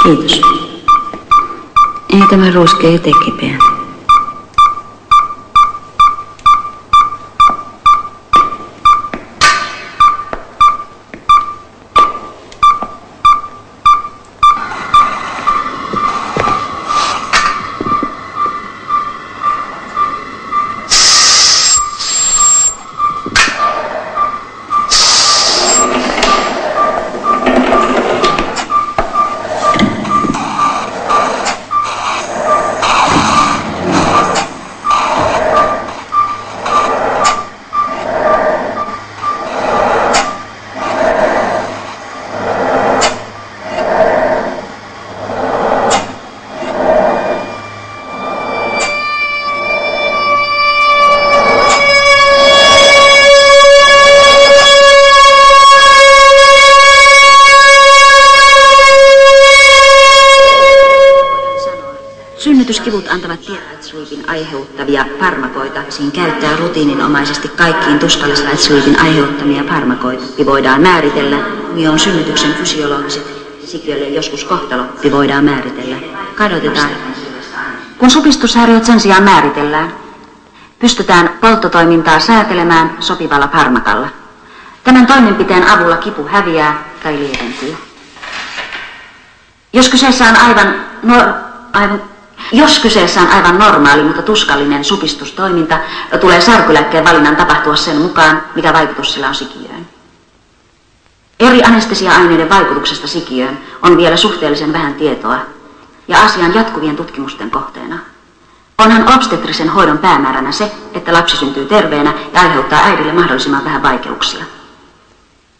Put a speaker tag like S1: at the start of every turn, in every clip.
S1: Kiitos. Ei tämä ruuske tee kipeä.
S2: Synnytyskivut antavat tiedä-sleepin aiheuttavia farmakoita. Siinä käyttää rutiininomaisesti kaikkiin tuskallis-sleepin aiheuttamia farmakoita. Voidaan määritellä, mikä on synnytyksen fysiologiset sikiölle joskus kohtalo. Voidaan määritellä. Kadotetaan. Kun supistushäiriöt sen sijaan määritellään, pystytään polttotoimintaa säätelemään sopivalla farmakalla. Tämän toimenpiteen avulla kipu häviää tai lieventyy. Jos kyseessä on aivan normaali, mutta tuskallinen supistustoiminta, tulee särkylääkkeen valinnan tapahtua sen mukaan, mikä vaikutus sillä on sikiöön. Eri anestesia-aineiden vaikutuksesta sikiöön on vielä suhteellisen vähän tietoa, ja asian jatkuvien tutkimusten kohteena. Onhan obstetrisen hoidon päämääränä se, että lapsi syntyy terveenä ja aiheuttaa äidille mahdollisimman vähän vaikeuksia.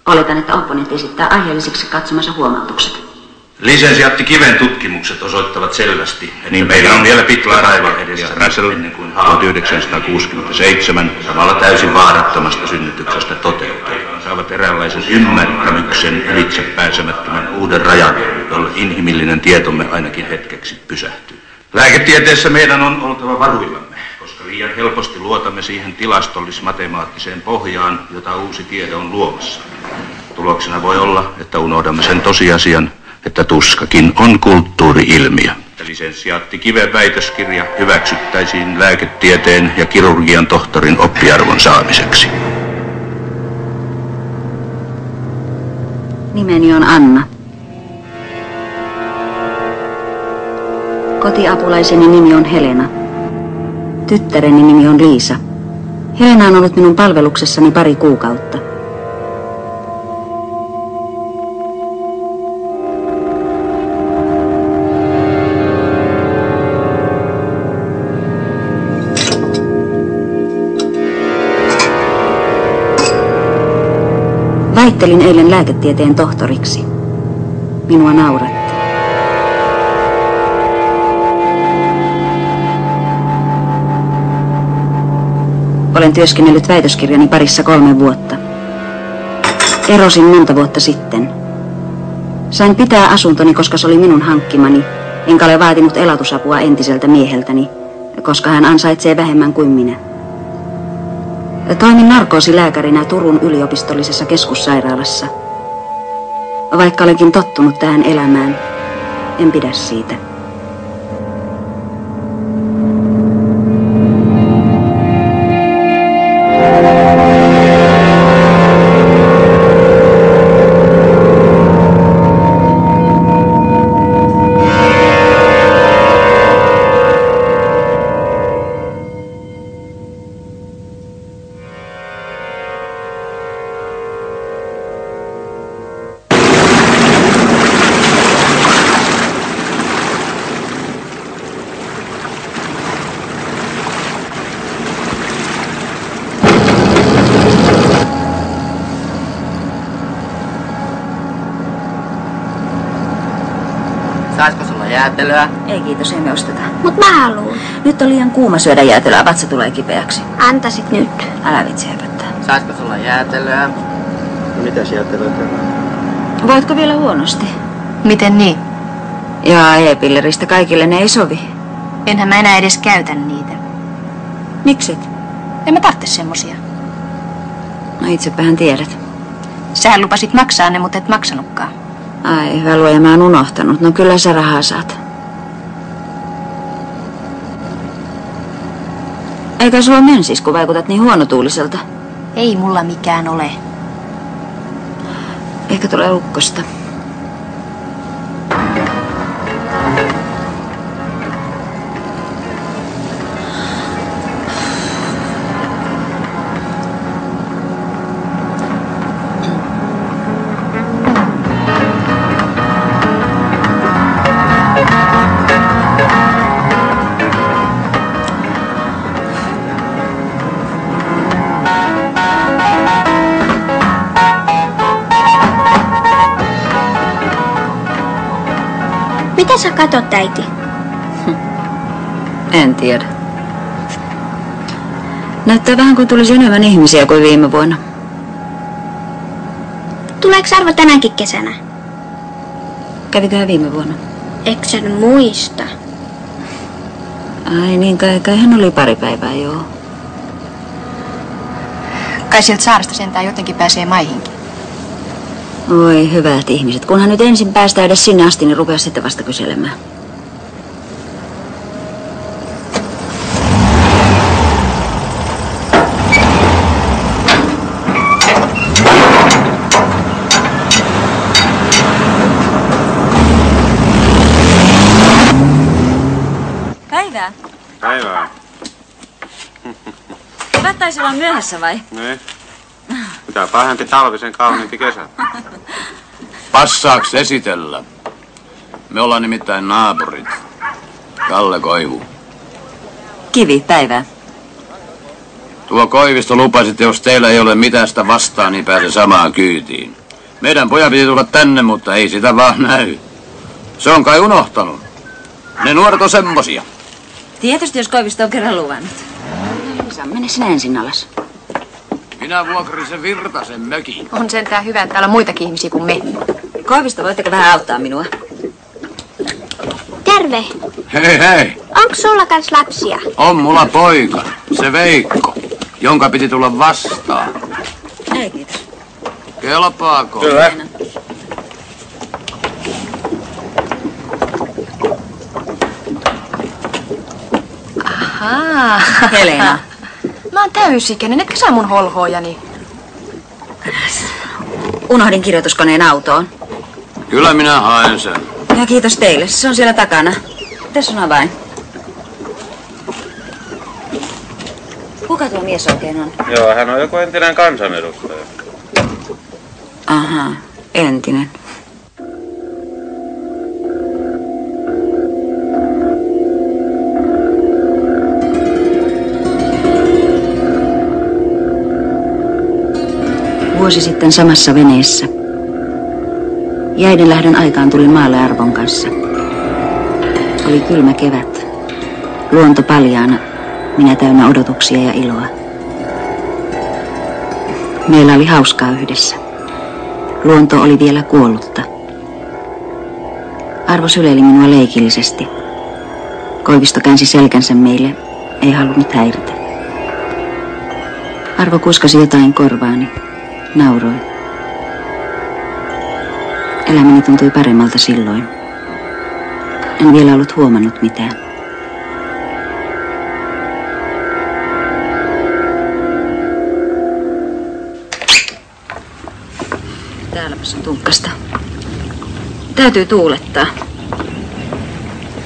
S2: Oletan, että opponentti esittää aiheellisiksi katsomansa huomautukset.
S3: Lisensiaatti Kiven tutkimukset osoittavat selvästi, että niin meillä on vielä pitkä taival edessä ennen kuin 1967 samalla täysin vaarattomasta synnytyksestä toteutuu. Saavat eräänlaisen ymmärtämyksen ylitsepääsemättömän uuden rajan, jolle inhimillinen tietomme ainakin hetkeksi pysähtyy. Lääketieteessä meidän on oltava varuillamme, koska liian helposti luotamme siihen tilastollis-matemaattiseen pohjaan, jota uusi tiede on luomassa. Tuloksena voi olla, että unohdamme sen tosiasian, että tuskakin on kulttuuri-ilmiö. Lisensiaatti Kiven väitöskirja hyväksyttäisiin lääketieteen ja kirurgian tohtorin oppiarvon saamiseksi.
S2: Nimeni on Anna. Kotiapulaiseni nimi on Helena. Tyttäreni nimi on Liisa. Helena on ollut minun palveluksessani pari kuukautta. Väittelin eilen lääketieteen tohtoriksi. Minua nauratti. Olen työskennellyt väitöskirjani parissa 3 vuotta. Erosin monta vuotta sitten. Sain pitää asuntoni, koska se oli minun hankkimani, enkä ole vaatinut elatusapua entiseltä mieheltäni, koska hän ansaitsee vähemmän kuin minä. Toimin narkoosilääkärinä Turun yliopistollisessa keskussairaalassa. Vaikka olenkin tottunut tähän elämään, en pidä siitä.
S4: Saisiko sulla jäätelöä?
S2: Ei kiitos, emme osteta.
S5: Mut mä haluun.
S2: Nyt on liian kuuma syödä jäätelöä, vatsa tulee kipeäksi.
S5: Antaisit nyt.
S2: Älä vitsi höpöttää.
S4: Saisiko sulla jäätelöä?
S6: Mitäs jäätelöä on?
S2: Voitko vielä huonosti?
S7: Miten niin?
S2: Jaa, e-pilleristä kaikille ne ei sovi.
S7: Enhän mä enää edes käytä niitä.
S2: Mikset?
S7: En mä tarvitse semmosia.
S2: No itsepähän tiedät.
S7: Sähän lupasit maksaa ne, mutta et maksanutkaan.
S2: Ai, hyvä luoja, mä oon unohtanut. No kyllä sä rahaa saat. Eikä sulla mensis, kun vaikutat niin huonotuuliselta.
S7: Ei mulla mikään ole.
S2: Ehkä tulee ukkosta.
S5: Mitä sä katot, äiti?
S2: En tiedä. Näyttää vähän kuin tulisi enemmän ihmisiä kuin viime vuonna.
S5: Tuleeko Arvo tänäkin kesänä?
S2: Käviköhän viime vuonna?
S5: Eikö sen muista?
S2: Ai niin, kai hän oli pari päivää, joo.
S7: Kai sieltä saaresta sentään jotenkin pääsee maihinkin.
S2: Oi hyvät ihmiset, kunhan nyt ensin päästään edes sinne asti, niin rupea sitten vasta kyselemään.
S1: Päivää.
S6: Päivää.
S1: Hyvät taisi olla myöhässä vai?
S6: Niin. Mitä pahempi talvi, sen kauniimpi kesä.
S8: Passaaks esitellä? Me ollaan nimittäin naapurit. Kalle Koivu.
S1: Kivi, päivää.
S8: Tuo Koivisto lupasi, että jos teillä ei ole mitään sitä vastaan, niin pääse samaan kyytiin. Meidän poja piti tulla tänne, mutta ei sitä vaan näy. Se on kai unohtanut. Ne nuoret on semmosia.
S1: Tietysti, jos Koivisto on kerran luvannut.
S2: Isä, mene sinä ensin alas.
S8: Minä vuokrin sen Virtasen mökin.
S7: On sentään hyvä, että täällä on muitakin ihmisiä kuin me.
S1: Koivisto, voitteko vähän auttaa minua?
S5: Terve.
S8: Hei hei,
S5: Onks sulla kans lapsia?
S8: on mulla poika, se Veikko, jonka piti tulla vastaan.
S1: Ei, kiitos.
S8: Kelpaako?
S6: Kyllä.
S7: Ahaa.
S1: Helena.
S7: Mä oon täysikäinen, etkö sä mun holhoojani?
S1: Unohdin kirjoituskoneen autoon.
S8: Kyllä minä haen sen.
S1: Ja kiitos teille, se on siellä takana. Tässä on avain. Kuka tuo mies oikein on?
S6: Joo, hän on joku entinen kansanedustaja.
S2: Aha, entinen. Vuosi sitten samassa veneessä. Jäiden lähdön aikaan tulin maalle Arvon kanssa. Oli kylmä kevät. Luonto paljaana, minä täynnä odotuksia ja iloa. Meillä oli hauskaa yhdessä. Luonto oli vielä kuollutta. Arvo syleili minua leikillisesti. Koivisto käänsi selkänsä meille, ei halunnut häiritä. Arvo kuiskasi jotain korvaani. Nauroin. Elämäni tuntui paremmalta silloin. En vielä ollut huomannut mitään. Täälläpäs on tunkkasta. Täytyy tuulettaa.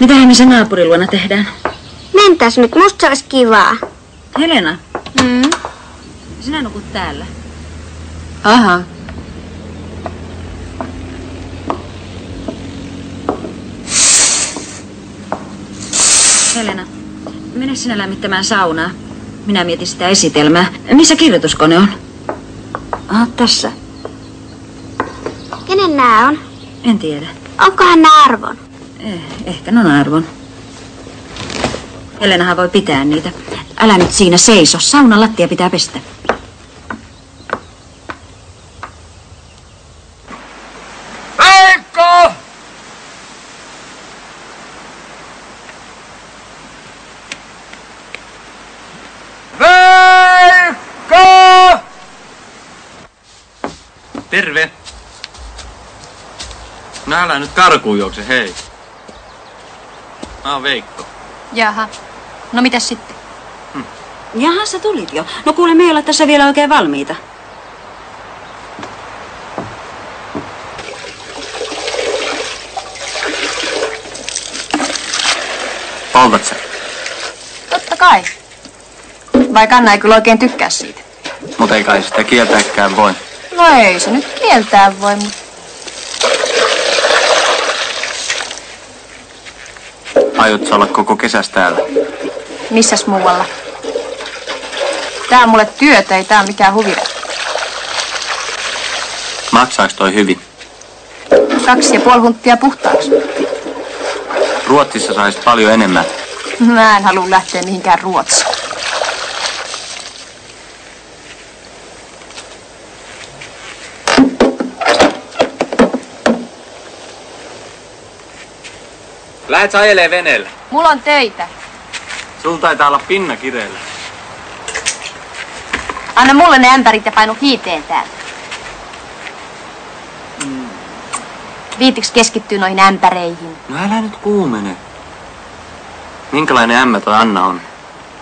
S2: Mitähän me sen naapurin luona tehdään?
S5: Mentäs nyt, musta se olisi kivaa.
S1: Helena. Sinä nukut täällä.
S7: Aha.
S1: Helena, mene sinä lämmittämään saunaa. Minä mietin sitä esitelmää. Missä kirjoituskone on?
S2: Tässä.
S5: Kenen nää on?
S1: En tiedä.
S5: Onkohan nää Arvon?
S1: Ehkä ne on Arvon. Helenahan voi pitää niitä. Älä nyt siinä seiso. Saunan lattia pitää pestä.
S8: Veikko! Veikko!
S3: Terve.
S9: No älä nyt karkuun juokse, hei. Mä oon Veikko.
S7: Jaha. No mitäs sitten?
S1: Jaha, sä tulit jo. No kuule, me ei olla tässä vielä oikein valmiita.
S9: Poltat sä?
S7: Totta kai. Vai Kanna ei kyllä oikein tykkää siitä?
S9: Mut ei kai sitä kieltääkään voi.
S7: No ei se nyt kieltää voi, mutta...
S9: Aiot sä olla koko kesästä täällä?
S7: Missäs muualla? Tää on mulle työtä, ei tää on mikään huvire.
S9: Maksaaks toi hyvin?
S7: 2,5 hunttia puhtaaksi.
S9: Ruotsissa sais paljon enemmän.
S7: Mä en halua lähteä mihinkään Ruotsiin.
S9: Lähet sä ajelee veneellä?
S7: Mulla on töitä.
S9: Sulla taitaa olla pinna kireellä.
S7: Anna mulle ne ämpärit ja painu hiiteen täältä. Viitiks keskittyy noihin ämpäreihin?
S9: No älä nyt kuumene. Minkälainen ämmä toi Anna on?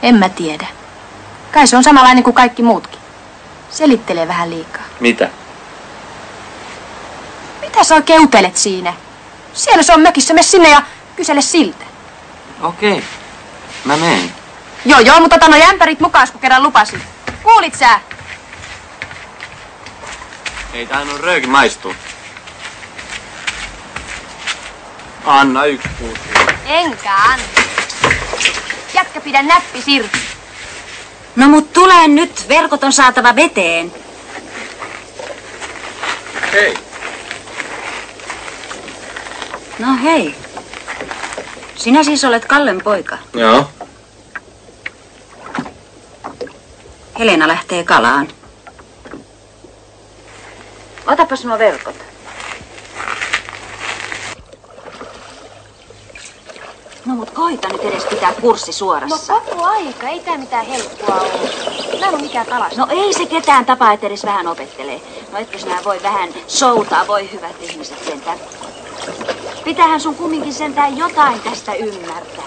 S7: En mä tiedä. Kai se on samanlainen kuin kaikki muutkin. Selittelee vähän liikaa.
S9: Mitä?
S7: Mitä sä oikein utelet siinä? Siellä se on mökissä, mene sinne ja kysele siltä.
S9: Okei. Mä meen.
S7: Joo, mutta ota noi ämpärit mukaan, kun kerran lupasin. Kuulit sä?
S9: Ei tainnut rööki maistuu. Anna 1 puutti.
S7: Enkä anna. Jätkä pidä näppis irti.
S1: No mut tulee nyt, verkot on saatava veteen.
S9: Hei.
S1: No hei. Sinä siis olet Kallen poika.
S9: Joo.
S1: Helena lähtee kalaan. Otapas nuo verkot. No mut koita nyt edes pitää kurssi suorassa.
S7: No koko aika, ei tää mitään helppoa ole. Mä en oo mikään kalas.
S1: No ei se ketään tapaa, et edes vähän opettelee. No etkö sinä voi vähän soutaa, voi hyvät ihmiset sentään. Pitäähän sun kumminkin sentään jotain tästä ymmärtää.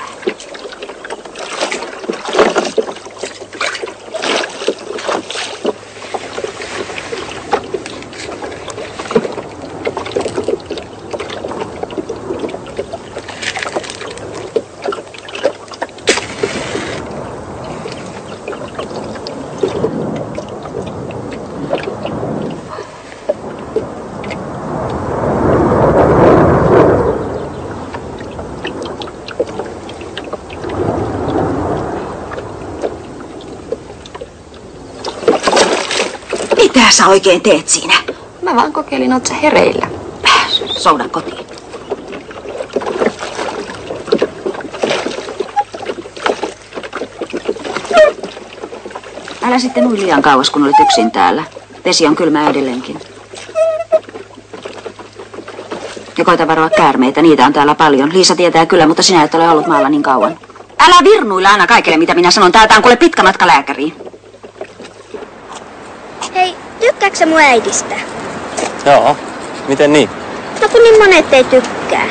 S1: Mitä sä oikein teet siinä?
S7: Mä vaan kokeilin, oot sä hereillä.
S1: Souda kotiin. Älä sitten nui liian kauas, kun olet yksin täällä. Vesi on kylmää edelleenkin. Ja koita varoa käärmeitä, niitä on täällä paljon. Liisa tietää kyllä, mutta sinä et ole ollut maalla niin kauan. Älä virnuilla aina kaikille, mitä minä sanon. Täältä on kuule pitkä matka lääkäriin.
S5: Hei, tykkääksä mun äidistä?
S9: Joo. Miten niin?
S5: No kun niin monet ei tykkää.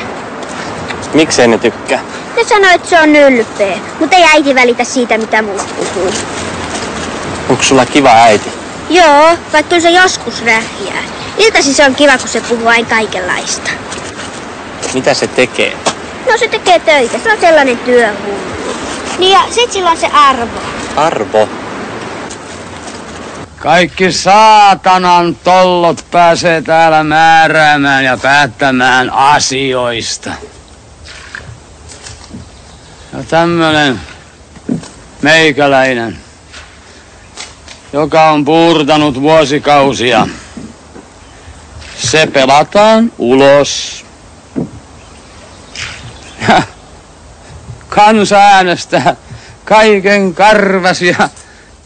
S9: Miksei ne tykkää?
S5: Ne sanoo, että se on ylpeä, mutta ei äiti välitä siitä, mitä muut puhuu.
S9: Onko sulla kiva äiti?
S5: Joo, vaikka kyllä se joskus rähjää. Iltaisin se on kiva, kun se puhuu aina kaikenlaista.
S9: Mitä se tekee?
S5: No se tekee töitä, se on sellainen työhullu. Niin ja sit sillä on se Arvo.
S9: Arvo?
S8: Kaikki saatanan tollot pääsee täällä määräämään ja päättämään asioista. Ja tämmönen meikäläinen, joka on puurtanut vuosikausia, se pelataan ulos. Ja kansa äänestää kaiken karvasia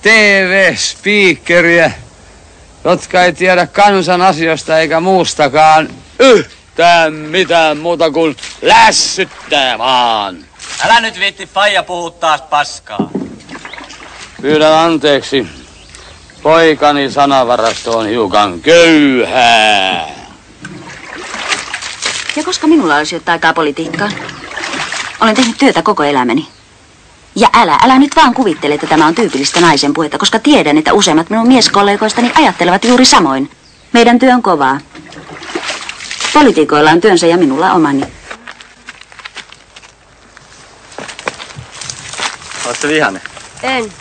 S8: TV-spiikkeriä, jotka ei tiedä kansan asioista eikä muustakaan yhtään mitään muuta kuin lässyttää vaan.
S10: Älä nyt viitti faija puhua taas paskaa.
S8: Pyydän anteeksi. Poikani sanavarasto on hiukan köyhää.
S1: Ja koska minulla olisi jotain aikaa politiikkaan? Olen tehnyt työtä koko elämäni. Ja älä nyt vaan kuvittele, että tämä on tyypillistä naisen puhetta, koska tiedän, että useimmat minun mieskollegoistani ajattelevat juuri samoin. Meidän työ on kovaa. Politiikoilla on työnsä ja minulla omani.
S9: Oletko vihainen?
S5: En.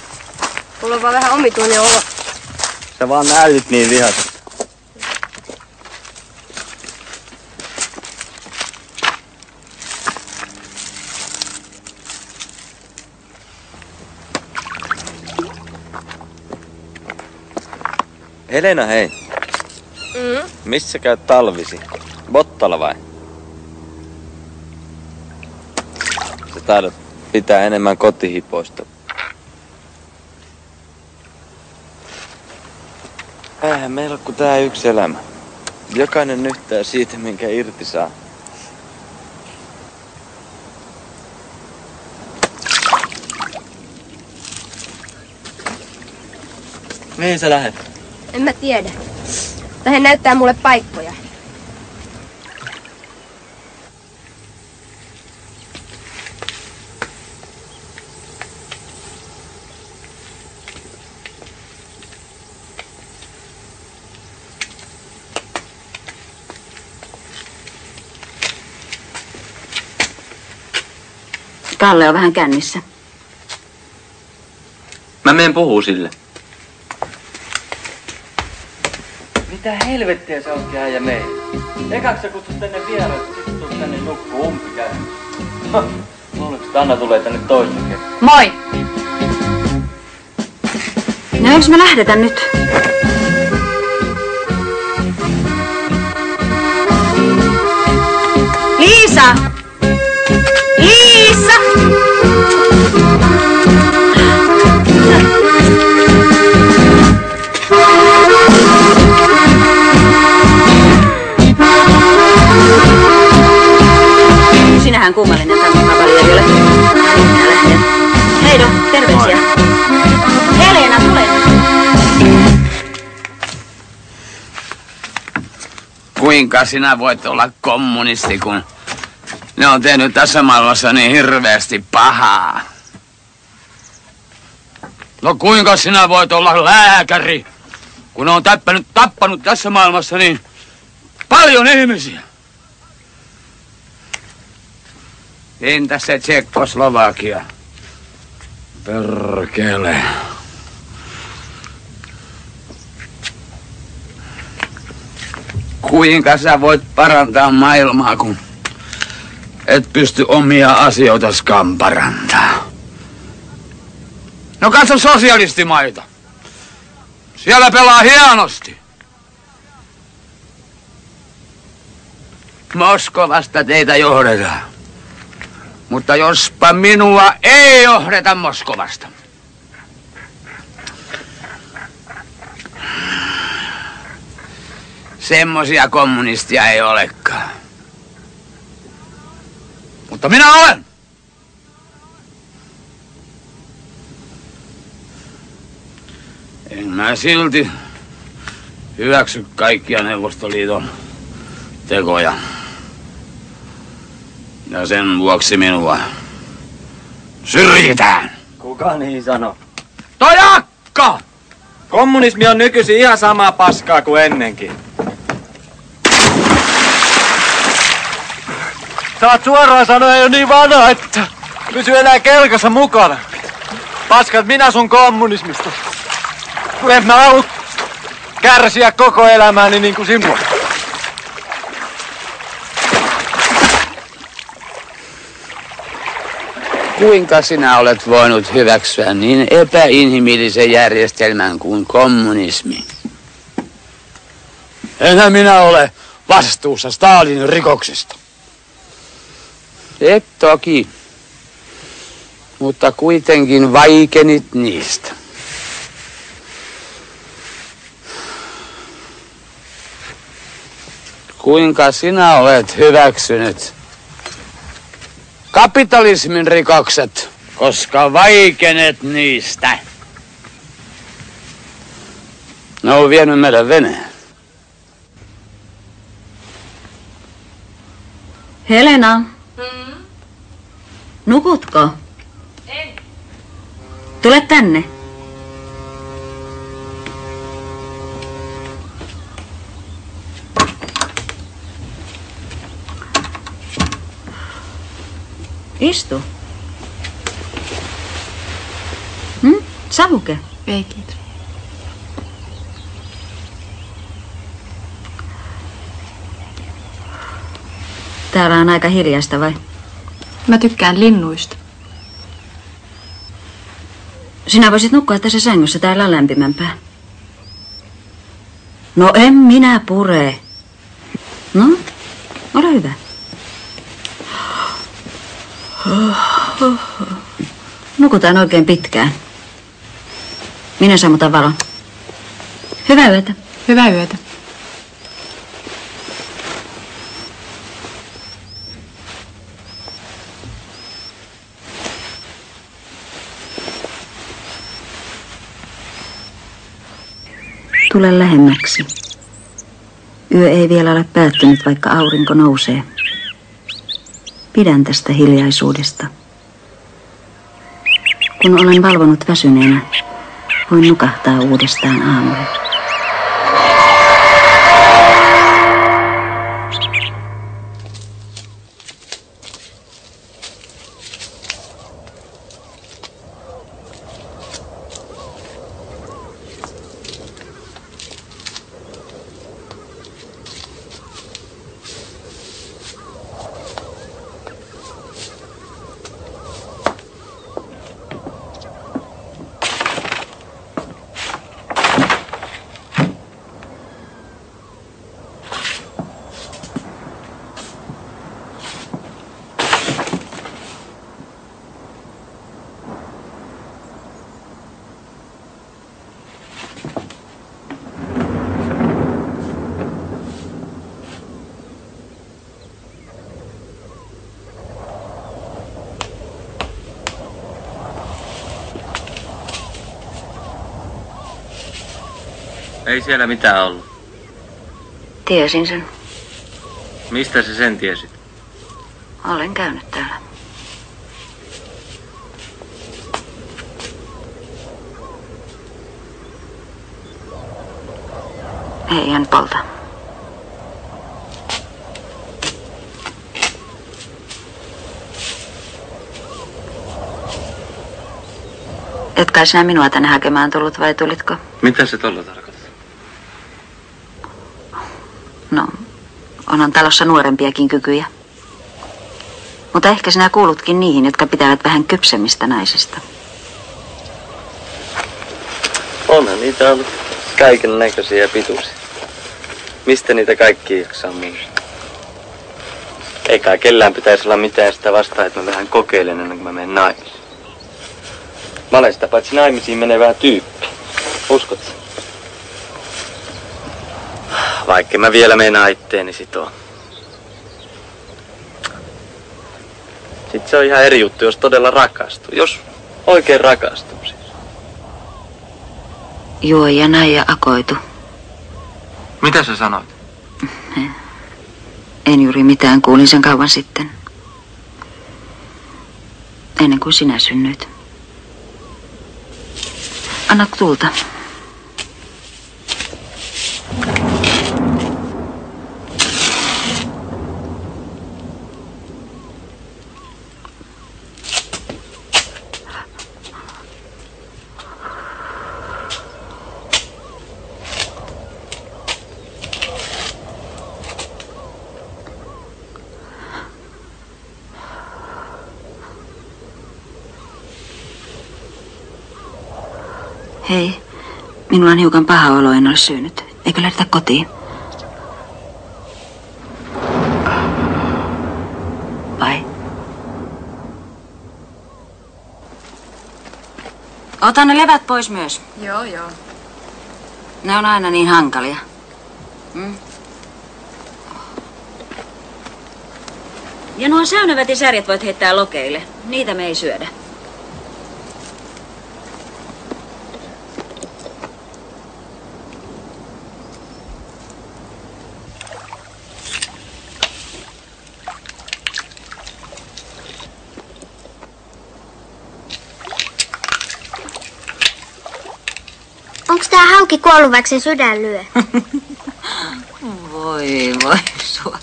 S5: Mulla on vaan vähän omituinen olo.
S9: Sä vaan näytit niin vihaiselta. Helena, hei. Missä sä käyt talvisi? Bottala vai? Sä taidat pitää enemmän kotihipoista. Eihän meillä ole kuin tää yksi elämä. Jokainen nyhtää siitä, minkä irti saa. Mihin sä lähet?
S5: En mä tiedä. Lähden näyttää mulle paikkoja.
S1: Kalle on vähän kännissä.
S9: Mä menen puhuu sille. Mitä helvettiä sä oot äijä mei? Ekaksi sä kutsut tänne vieraan, sit tulet tänne nukkuu umpikäin. Luuletko, että Anna tulee tänne toista kertaa?
S7: Moi!
S1: No eiks me lähdetä nyt?
S7: Liisa! Liisa!
S1: Sinähän kummallinen tämän paljon ei ole. Minä lähden. Heido, terveisiä. Helena, tule nyt.
S8: Kuinka sinä voit olla kommunisti, kun ne on tehnyt tässä maailmassa niin hirveästi pahaa? No kuinka sinä voit olla lääkäri, kun ne on tappanut tässä maailmassa niin paljon ihmisiä? Entäs se Tsekkoslovakia? Perkele. Kuinka sä voit parantaa maailmaa, kun et pysty omia asioitaskaan parantaa? No katso sosialistimaita. Siellä pelaa hienosti. Moskovasta teitä johdetaan. Mutta jospa minua ei johdeta Moskovasta. Semmosia kommunistia ei olekaan. Mutta minä olen. En mä silti hyväksy kaikkia Neuvostoliiton tekoja. Ja sen vuoksi minua syrjitään.
S9: Kuka niin sanoo?
S8: Toi akka!
S9: Kommunismi on nykyisin ihan samaa paskaa kuin ennenkin. Saat suoraan sanoa jo niin vanha, että pysy enää kelkassa mukana. Paskat minä sun kommunismista. Kun en mä halua kärsiä koko elämääni niin kuin sinua.
S8: Kuinka sinä olet voinut hyväksyä niin epäinhimillisen järjestelmän kuin kommunismi? Enhän minä ole vastuussa Stalinin rikoksista. Et toki, mutta kuitenkin vaikenit niistä. Kuinka sinä olet hyväksynyt kapitalismin rikokset, koska vaikenet niistä? Ne on vienyt meidän veneen.
S1: Helena. Nukutko?
S7: En.
S1: Tule tänne. Istu. Savuke?
S7: Ei, kiitos.
S1: Täällä on aika hiljaista, vai?
S7: Mä tykkään linnuista.
S1: Sinä voisit nukkua tässä sängyssä, täällä on lämpimämpää. No en minä pure. No, ole hyvä. Nukutaan oikein pitkään. Minä sammutan valon. Hyvää yötä.
S7: Hyvää yötä.
S1: Tule lähemmäksi. Yö ei vielä ole päättynyt, vaikka aurinko nousee. Pidän tästä hiljaisuudesta. Kun olen valvonut väsyneenä, voin nukahtaa uudestaan aamulla.
S4: Ei siellä mitään ollut.
S1: Tiesin sen.
S4: Mistä sä sen tiesit?
S1: Olen käynyt täällä. Ei, en polta. Et kai sinä minua tänne hakemaan tullut, vai tulitko?
S4: Mitä se tolla tarkoittaa?
S1: No, onhan talossa nuorempiakin kykyjä. Mutta ehkä sinä kuulutkin niihin, jotka pitävät vähän kypsemmistä naisista.
S4: Onhan niitä ollut kaiken näköisiä ja pituisia. Mistä niitä kaikki jaksaa muistaa? Eikä kellään pitäisi olla mitään sitä vastaan, että mä vähän kokeilen ennen kuin mä menen naimisiin. Mä olen sitä paitsi naimisiin menevää tyyppi. Uskot sä? Vaikka mä vielä meinaa itteeni sitoa. Sitten se on ihan eri juttu, jos todella rakastuu. Jos oikein rakastuu siis.
S1: Juo ja näin ja akoitu.
S4: Mitä sä sanoit?
S1: En juuri mitään, kuulin sen kauan sitten. Ennen kuin sinä synnyit. Anna tulta. Hei, minulla on hiukan paha olo, en ole syönyt. Eikö lähdetä kotiin? Vai? Ota ne levät pois myös.
S7: Joo.
S1: Ne on aina niin hankalia. Ja nuo säynävät ja särjet voit heittää lokeille. Niitä me ei syödä.
S5: Onks tää hauki kuollut, vaikka se sydän lyö?
S1: Voi sua.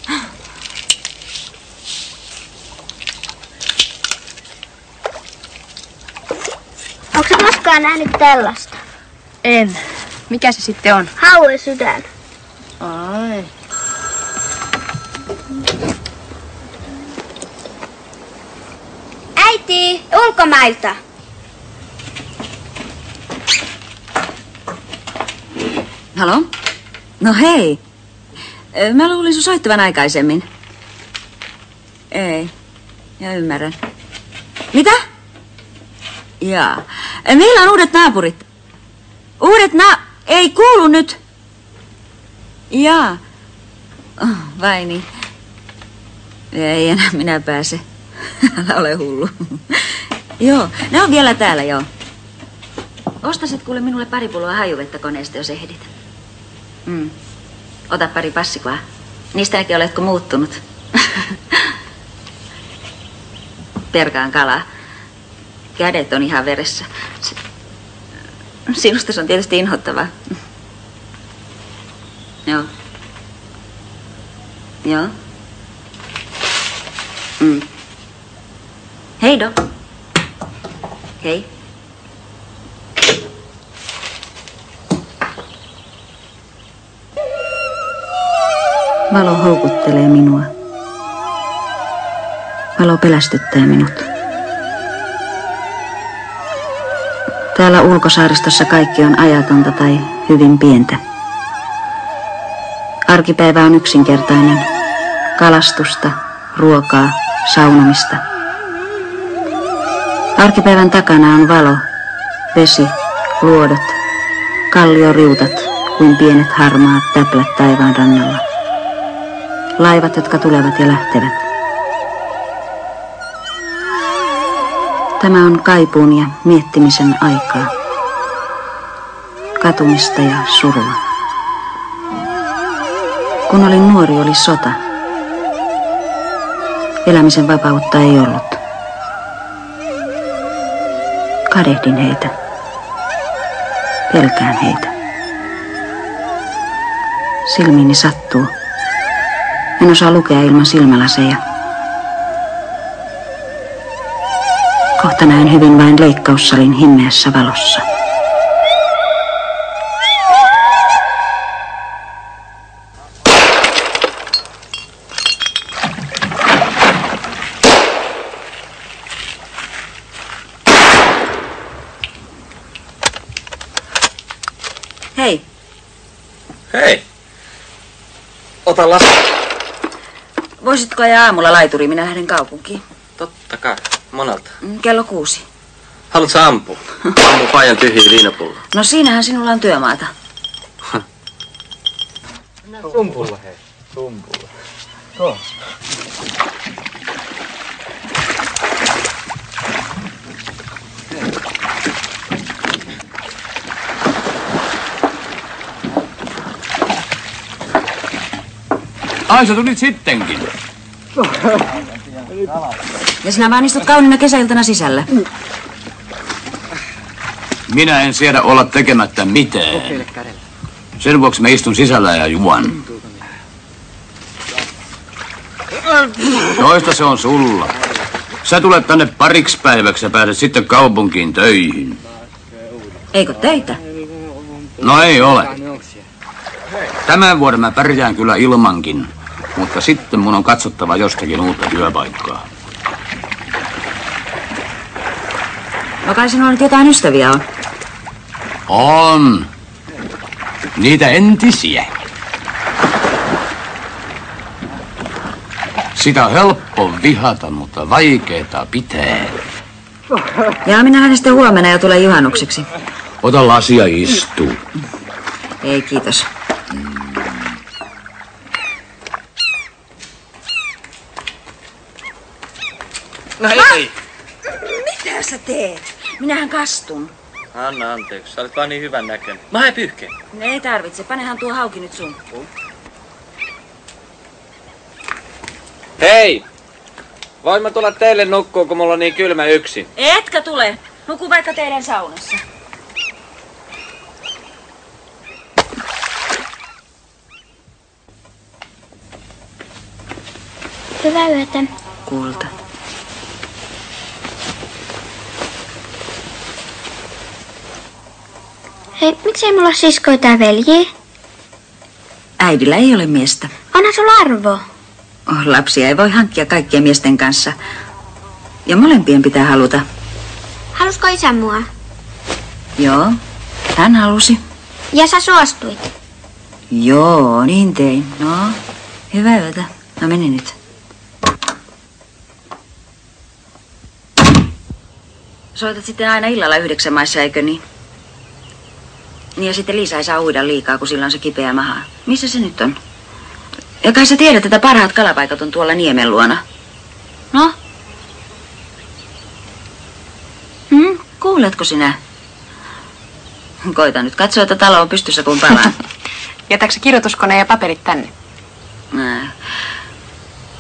S5: Onko sä koskaan nähnyt tällaista?
S7: En. Mikä se sitten on?
S5: Hauen sydän.
S7: Ai.
S5: Äiti, ulkomailta.
S1: Halo? No hei. Mä luulin sun soittavan aikaisemmin. Ei. Ja ymmärrän. Mitä? Jaa. Meillä on uudet naapurit. Ei kuulu nyt. Jaa. Oh, vai niin. Ei enää minä pääse. Älä ole hullu. Joo, ne on vielä täällä, joo. Ostasit kuule minulle pari pulloa hajuvettä koneesta, jos ehdit. Ota pari passikoa. Niistäkin oletko muuttunut. Perkaan kalaa. Kädet on ihan veressä. Sinusta se on tietysti inhottavaa. Joo. Joo. Heido. Hei. Valo houkuttelee minua. Valo pelästyttää minut. Täällä ulkosaaristossa kaikki on ajatonta tai hyvin pientä. Arkipäivä on yksinkertainen. Kalastusta, ruokaa, saunomista. Arkipäivän takana on valo, vesi, luodot, kallioriutat kuin pienet harmaat täplät taivaan rannalla. Laivat, jotka tulevat ja lähtevät. Tämä on kaipuun ja miettimisen aikaa. Katumista ja surua. Kun olin nuori, oli sota. Elämisen vapautta ei ollut. Kadehdin heitä. Pelkään heitä. Silmiini sattuu. En osaa lukea ilman silmälaseja. Kohta näen hyvin vain leikkaussalin himmeässä valossa. Hei.
S4: Hei. Ota lasku.
S1: Voisitko ajaa aamulla laituriin? Minä lähden kaupunkiin.
S4: Totta kai. Monelta.
S1: Kello 6.
S4: Haluatko ampua? Ammu paijan tyhjiä viinapulloa.
S1: No siinähän sinulla on työmaata.
S4: Sumpulla hei. Sumpulla. Tuo.
S8: Ai, sä tulit sittenkin.
S1: Ja sinä vaan istut kauniina kesäiltana sisällä.
S8: Minä en siedä olla tekemättä mitään. Sen vuoksi mä istun sisällä ja juon. Toista se on sulla. Sä tulet tänne pariksi päiväksi ja pääset sitten kaupunkiin töihin.
S1: Eikö töitä?
S8: No ei ole. Tämän vuoden mä pärjään kyllä ilmankin, mutta sitten mun on katsottava jostakin uutta työpaikkaa.
S1: No kai sinulla nyt jotain ystäviä on.
S8: On. Niitä entisiä. Sitä on helppo vihata, mutta vaikeeta pitää.
S1: Ja minä lähden sitten huomenna ja tulen juhannukseksi.
S8: Ota lasi ja istu.
S1: Ei, kiitos.
S4: No hei!
S1: Mitä sä teet? Minähän kastun.
S4: Anna anteeksi, sä olet vaan niin hyvän näköinen. Mä haen pyyhkeen.
S1: Ei tarvitse, panehan tuo hauki nyt sumppuun.
S4: Hei! Voin mä tulla teille nukkuun, kun mulla on niin kylmä yksin.
S1: Etkä tule. Nuku vaikka teidän saunassa.
S5: Hyvää yötä.
S1: Kulta.
S5: Hei, miksei mulla siskoja tai veljiä?
S1: Äidillä ei ole miestä.
S5: Onhan sulla arvo.
S1: Lapsia ei voi hankkia kaikkien miesten kanssa. Ja molempien pitää haluta.
S5: Halusko isä mua?
S1: Joo, hän halusi.
S5: Ja sä suostuit.
S1: Joo, niin tein. No, hyvää yötä. Mä menin nyt. Soitat sitten aina illalla 9 maissa, eikö niin? Niin ja sitten Liisa ei saa uida liikaa, kun sillä on se kipeä maha. Missä se nyt on? Ja kai sä tiedät, että parhaat kalapaikat on tuolla niemen luona. No? Kuuletko sinä? Koita nyt katsoa, että talo on pystyssä, kun palaan.
S7: Jätäksä kirjoituskone ja paperit tänne?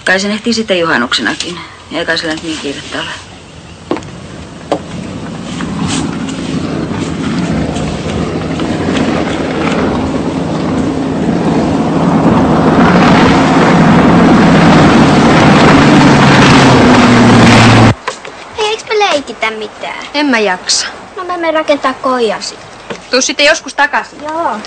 S1: Kai sen ehtii sitten juhannuksenakin. Ei kai sillä nyt niin kiirettä ole.
S5: Leikitä mitään.
S7: En mä jaksa.
S5: No me menen rakentaa koijasi.
S7: Tuu sitten joskus takaisin.
S5: Joo.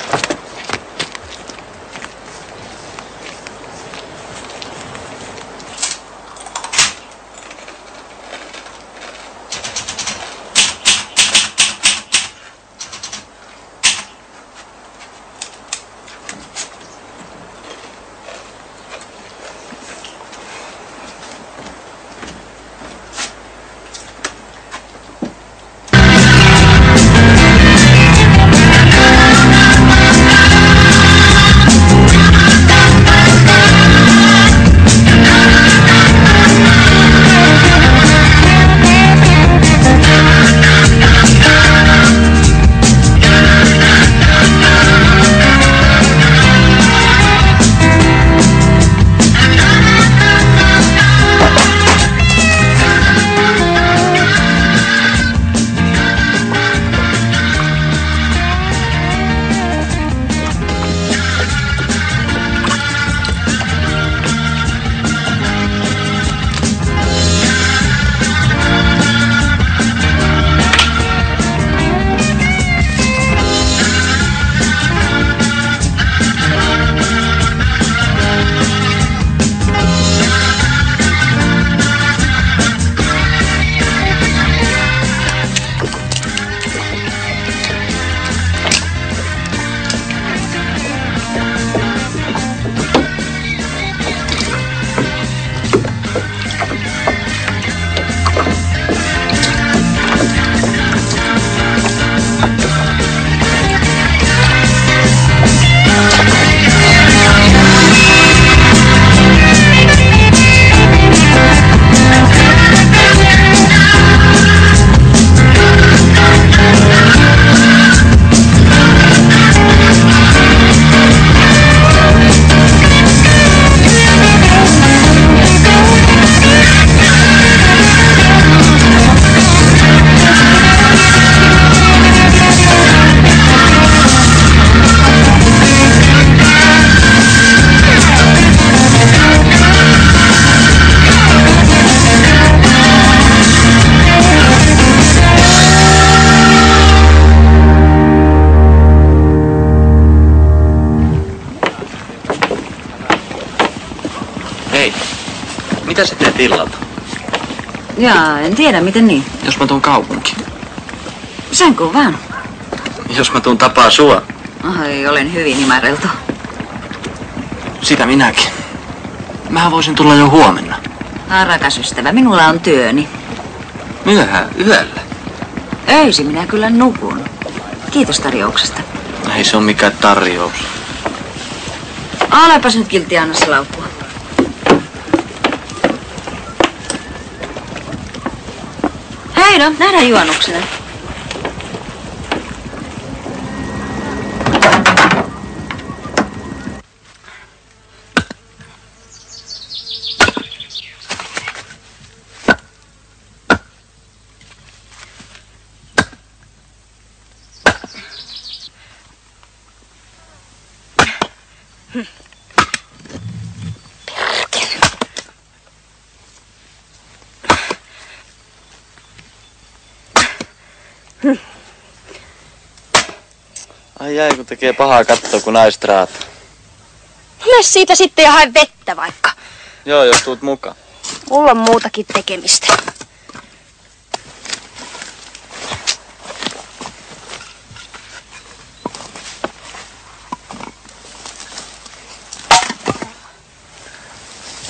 S4: Mitä sä teet illalta?
S1: Jaa, en tiedä, miten niin.
S4: Jos mä tuun kaupunkiin.
S1: Sen kun vaan.
S4: Jos mä tuun tapaa sua.
S1: Ai, olen hyvin imareltu.
S4: Sitä minäkin. Mähän voisin tulla jo huomenna.
S1: Rakas ystävä, minulla on työni.
S4: Myöhään, yöllä.
S1: Öisin minä kyllä nukun. Kiitos tarjouksesta.
S4: Ei se ole mikään tarjous.
S1: Olepas nyt kiltti, anna se laukkua. Hei no, nähdään juhannuksena.
S4: Ai kun tekee pahaa katsoa, kun naiset raataa.
S5: Mene siitä sitten ja hae vettä vaikka.
S4: Joo, jos tuut mukaan.
S5: Mulla on muutakin tekemistä.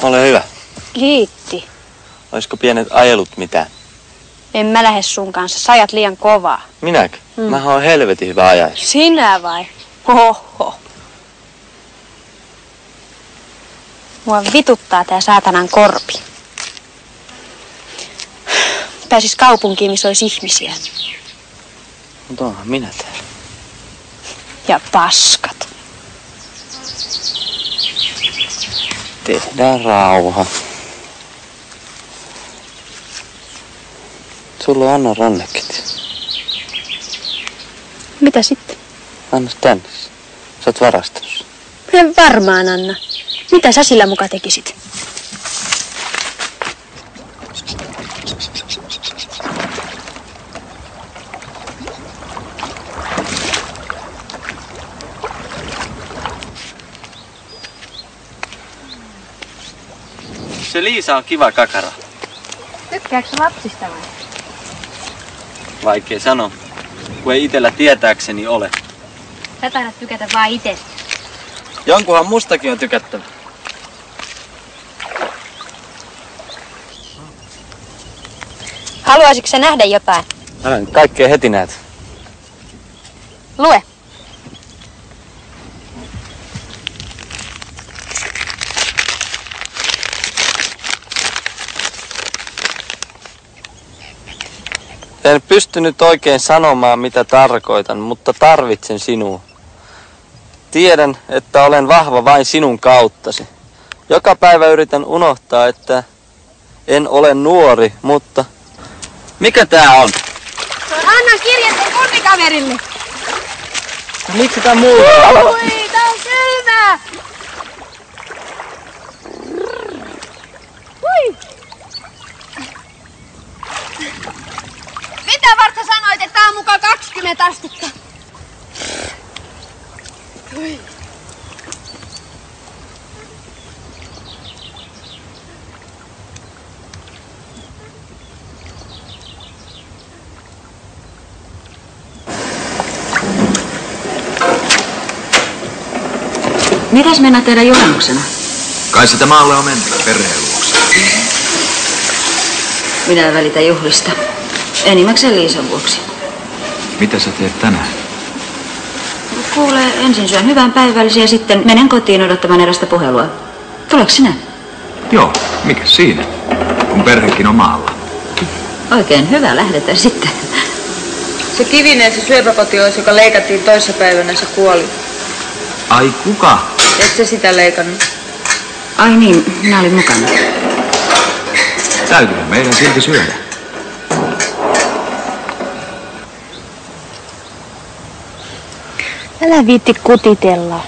S4: Ole hyvä.
S5: Kiitti.
S4: Oisko pienet ajelut mitään?
S5: En mä lähde sun kanssa, sä ajat liian kovaa.
S4: Minäkö? Mä oon helvetin hyvä ajaja.
S5: Sinä vai? Oho. Mua vituttaa tää saatanan korpi. Pääsis kaupunkiin, missä olisi ihmisiä.
S4: Mutta onhan minä täällä.
S5: Ja paskat.
S4: Tehdään rauha. Sulla on Anna rannekit.
S5: Mitä sitten?
S4: Anna tänne. Sä oot varastossa.
S5: En varmaan, Anna. Mitä sä sillä muka tekisit?
S4: Se Liisa on kiva kakara.
S5: Tykkääksä lapsista vai?
S4: Vaikea sanoa, kun ei itellä tietääkseni ole.
S5: Sä taidat tykätä vaan itsestä.
S4: Jonkunhan mustakin on tykättävä.
S5: Haluaisitko sä nähdä jotain?
S4: Älä nyt kaikkea heti näet.
S5: Lue.
S4: En pystynyt oikein sanomaan, mitä tarkoitan, mutta tarvitsen sinua. Tiedän, että olen vahva vain sinun kauttasi. Joka päivä yritän unohtaa, että en ole nuori, mutta... Mikä tää on?
S5: Se on Annan kirje sen kurnikaverille.
S4: Miksi tää muuta?
S5: Ui, tää on kylmää! Ui! Mitä varten sanoit, että tää on mukaan 20 astetta? Ui.
S2: Mitäs mennä tehdä juhannuksena?
S3: Kai sitä maalle on mentävä perheen luokse.
S2: Minä en välitä juhlista. Enimmäkseen Liisan vuoksi.
S3: Mitä sä teet tänään?
S2: Kuule, ensin syön hyvän päivällisen ja sitten menen kotiin odottamaan erästä puhelua. Tuleeko sinä?
S3: Joo, mikä siinä? Kun perhekin on maalla.
S2: Oikein hyvä, lähdetään sitten.
S7: Se Kivinen, se syöpäpotilas, joka leikattiin toissapäivänä, se kuoli.
S3: Ai kuka?
S7: Et sä sitä leikannut?
S2: Ai niin, minä olin mukana.
S3: Täytyy meidän silti syödä.
S5: Älä viitti kutitella.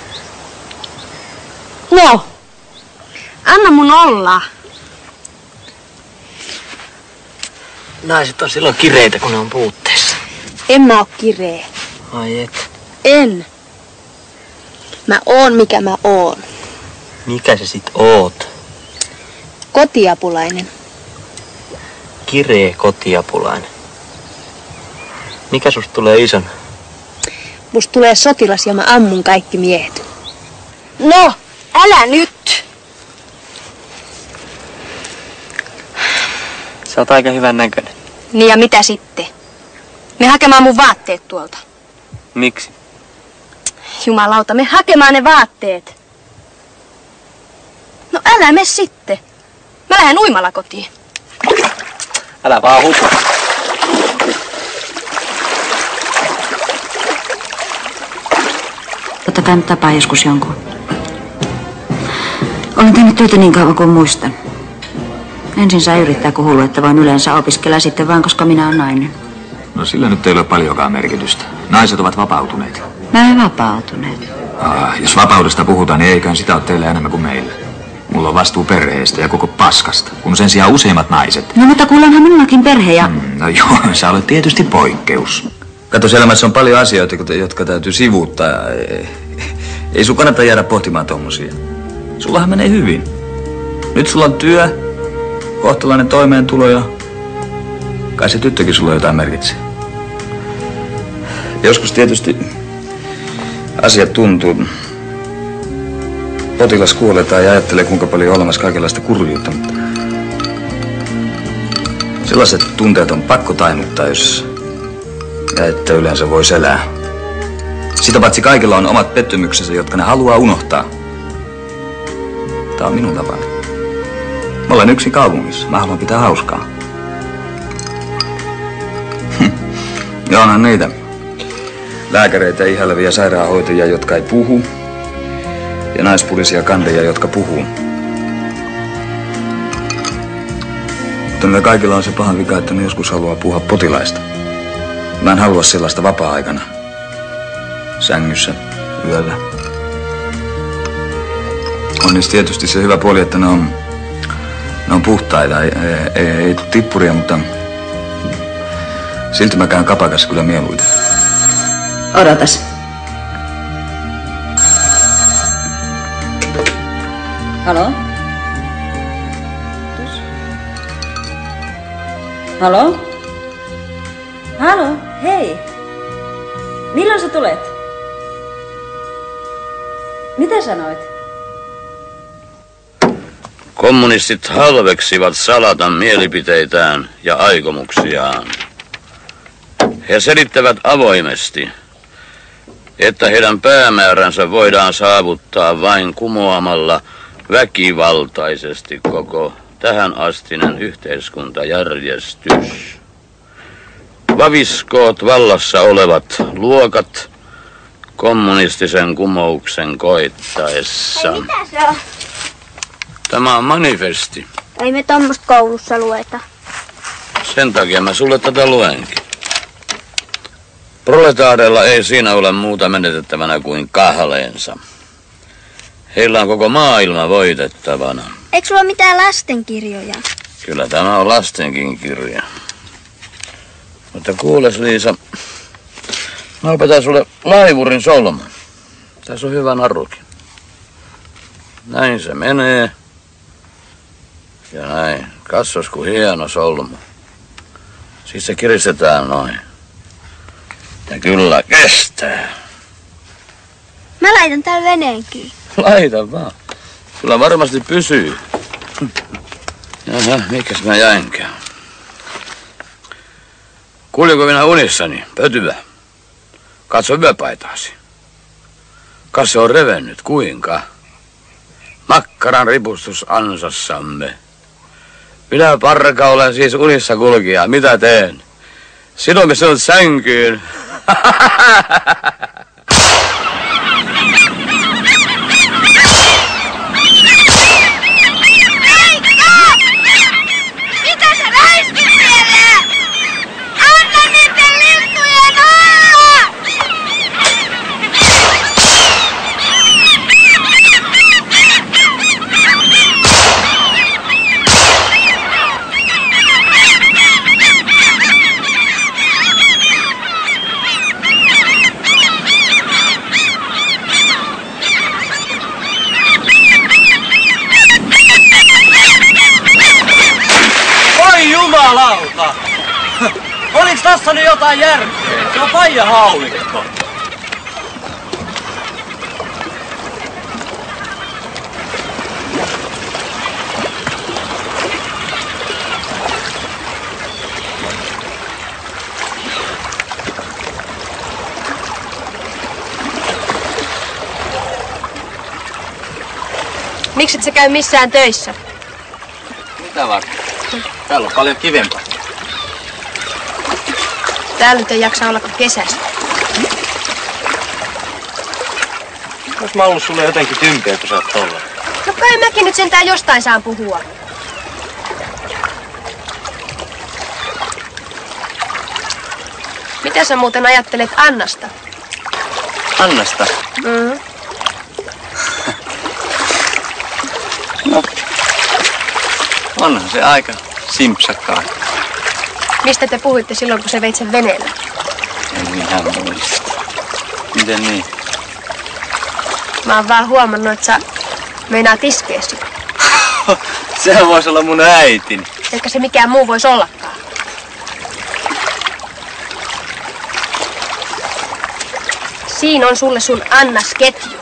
S5: No, anna mun olla.
S4: Naiset on silloin kireitä, kun ne on puutteessa.
S5: En mä oo kiree.
S4: Ai et.
S5: En. Mä oon mikä mä oon.
S4: Mikä sä sit oot?
S5: Kotiapulainen.
S4: Kiree kotiapulainen. Mikä susta tulee ison?
S5: Musta tulee sotilas ja mä ammun kaikki miehet. No, älä nyt!
S4: Sä oot aika hyvän näköinen.
S5: Niin ja mitä sitten? Me hakemaan mun vaatteet tuolta.
S4: Miksi?
S5: Jumalauta, me hakemaan ne vaatteet. No älä me sitten. Mä lähden uimalla kotiin.
S4: Älä vaan huku.
S2: Ottakaa nyt tapaa joskus jonkun. Olen tehnyt töitä niin kauan kuin muistan. Ensin saa yrittää, kun hullu, että voin yleensä opiskella sitten vaan, koska minä olen nainen.
S3: No sillä nyt ei ole paljonkaan merkitystä. Naiset ovat vapautuneet.
S2: Mä en vapautuneet.
S3: Jos vapaudesta puhutaan, niin eiköhän sitä ole teille enemmän kuin meillä.
S11: Mulla on vastuu perheestä ja koko paskasta, kun sen sijaan useimmat naiset.
S1: No mutta kuulla onhan minullakin perhe ja...
S11: No joo, sä olet tietysti poikkeus.
S12: Kato, elämässä on paljon asioita, jotka täytyy sivuuttaa. Ei sun kannata jäädä pohtimaan tommosia. Sullahan menee hyvin. Nyt sulla on työ, kohtalainen toimeentulo ja kai se tyttökin sulla jotain merkitsee. Joskus tietysti asiat tuntuu. Potilas kuoletaan ja ajattelee, kuinka paljon on olemassa kaikenlaista kurjuutta, mutta sellaiset tunteet on pakko tainuttaa, jos ja että yleensä voisi elää. Sitä paitsi kaikilla on omat pettymyksensä, jotka ne haluaa unohtaa. Tää on minun tapani. Mä olen yksin kaupungissa. Mä haluan pitää hauskaa. Ja onhan niitä lääkäreitä ihailevia sairaanhoitajia, jotka ei puhu. Ja naispurisia kandeja, jotka puhuu. Mutta niillä kaikilla on se paha vika, että ne joskus haluaa puhua potilaista. Mä en halua sellaista vapaa-aikana. Sängyssä, yöllä. On niissä tietysti se hyvä puoli, että ne on puhtaita. Ei tippuria, mutta silti mä käyn kapakassa kyllä mieluiten.
S1: Odotas. Halo? Halo? Halo, hei. Milloin sä tulet? Mitä sanoit?
S8: Kommunistit halveksivat salata mielipiteitään ja aikomuksiaan. He selittävät avoimesti, että heidän päämääränsä voidaan saavuttaa vain kumoamalla väkivaltaisesti koko tähänastinen yhteiskuntajärjestys. Vaviskoot vallassa olevat luokat kommunistisen kumouksen koittaessa.
S5: Hei, mitä se on?
S8: Tämä on manifesti.
S5: Ei me tommoista koulussa lueta.
S8: Sen takia mä sulle tätä luenkin. Proletaareilla ei siinä ole muuta menetettävänä kuin kahleensa. Heillä on koko maailma voitettavana.
S5: Eikö sulla mitään lastenkirjoja?
S8: Kyllä tämä on lastenkin kirja. Mutta kuules, Liisa, mä opetan sulle laivurin solmun. Tässä on hyvä narukin. Näin se menee. Ja näin. Katsos, kun hieno solmu. Siis se kiristetään noin. Ja kyllä kestää.
S5: Mä laitan tän veneen kiinni.
S8: Laita vaan. Kyllä varmasti pysyy. Jaha, mikäs mä jäinkään? Kuuliko minä unissani? Pötyvä. Katso yöpaitaasi. Kas se on revennyt, kuinka? Makkaran ripustus ansassamme. Minä parka olen siis unissa kulkija. Mitä teen? Sidomme sinut sänkyyn.
S5: Mitä sä räiskit siellä? Anna niiden lintujen olla!
S10: Oi jumalauta! Oliks tossa nyt jotain järkeä? Se on faija haulikko.
S7: Mikset sä käy missään töissä?
S10: Mitä varten? Täällä on paljon kivempaa.
S7: Täällä nyt ei jaksa olla kuin kesästä.
S10: Ois mä ollut sulle jotenkin tympeä, kun sä oot tolla.
S7: No kai mäkin nyt sentään jostain saan puhua. Mitä sä muuten ajattelet Annasta?
S10: Annasta?
S7: Mm.
S10: No,
S4: Onhan se aika simpsakkaa.
S5: Mistä te puhuitte silloin, kun se veit sen veneellä?
S4: En ihan muista. Miten niin?
S5: Mä oon vaan huomannut, että sä meinaat iskeä sitä.
S4: Sehän voisi olla mun äitini.
S5: Eikä se mikään muu voisi ollakaan. Siinä on sulle sun annasketju.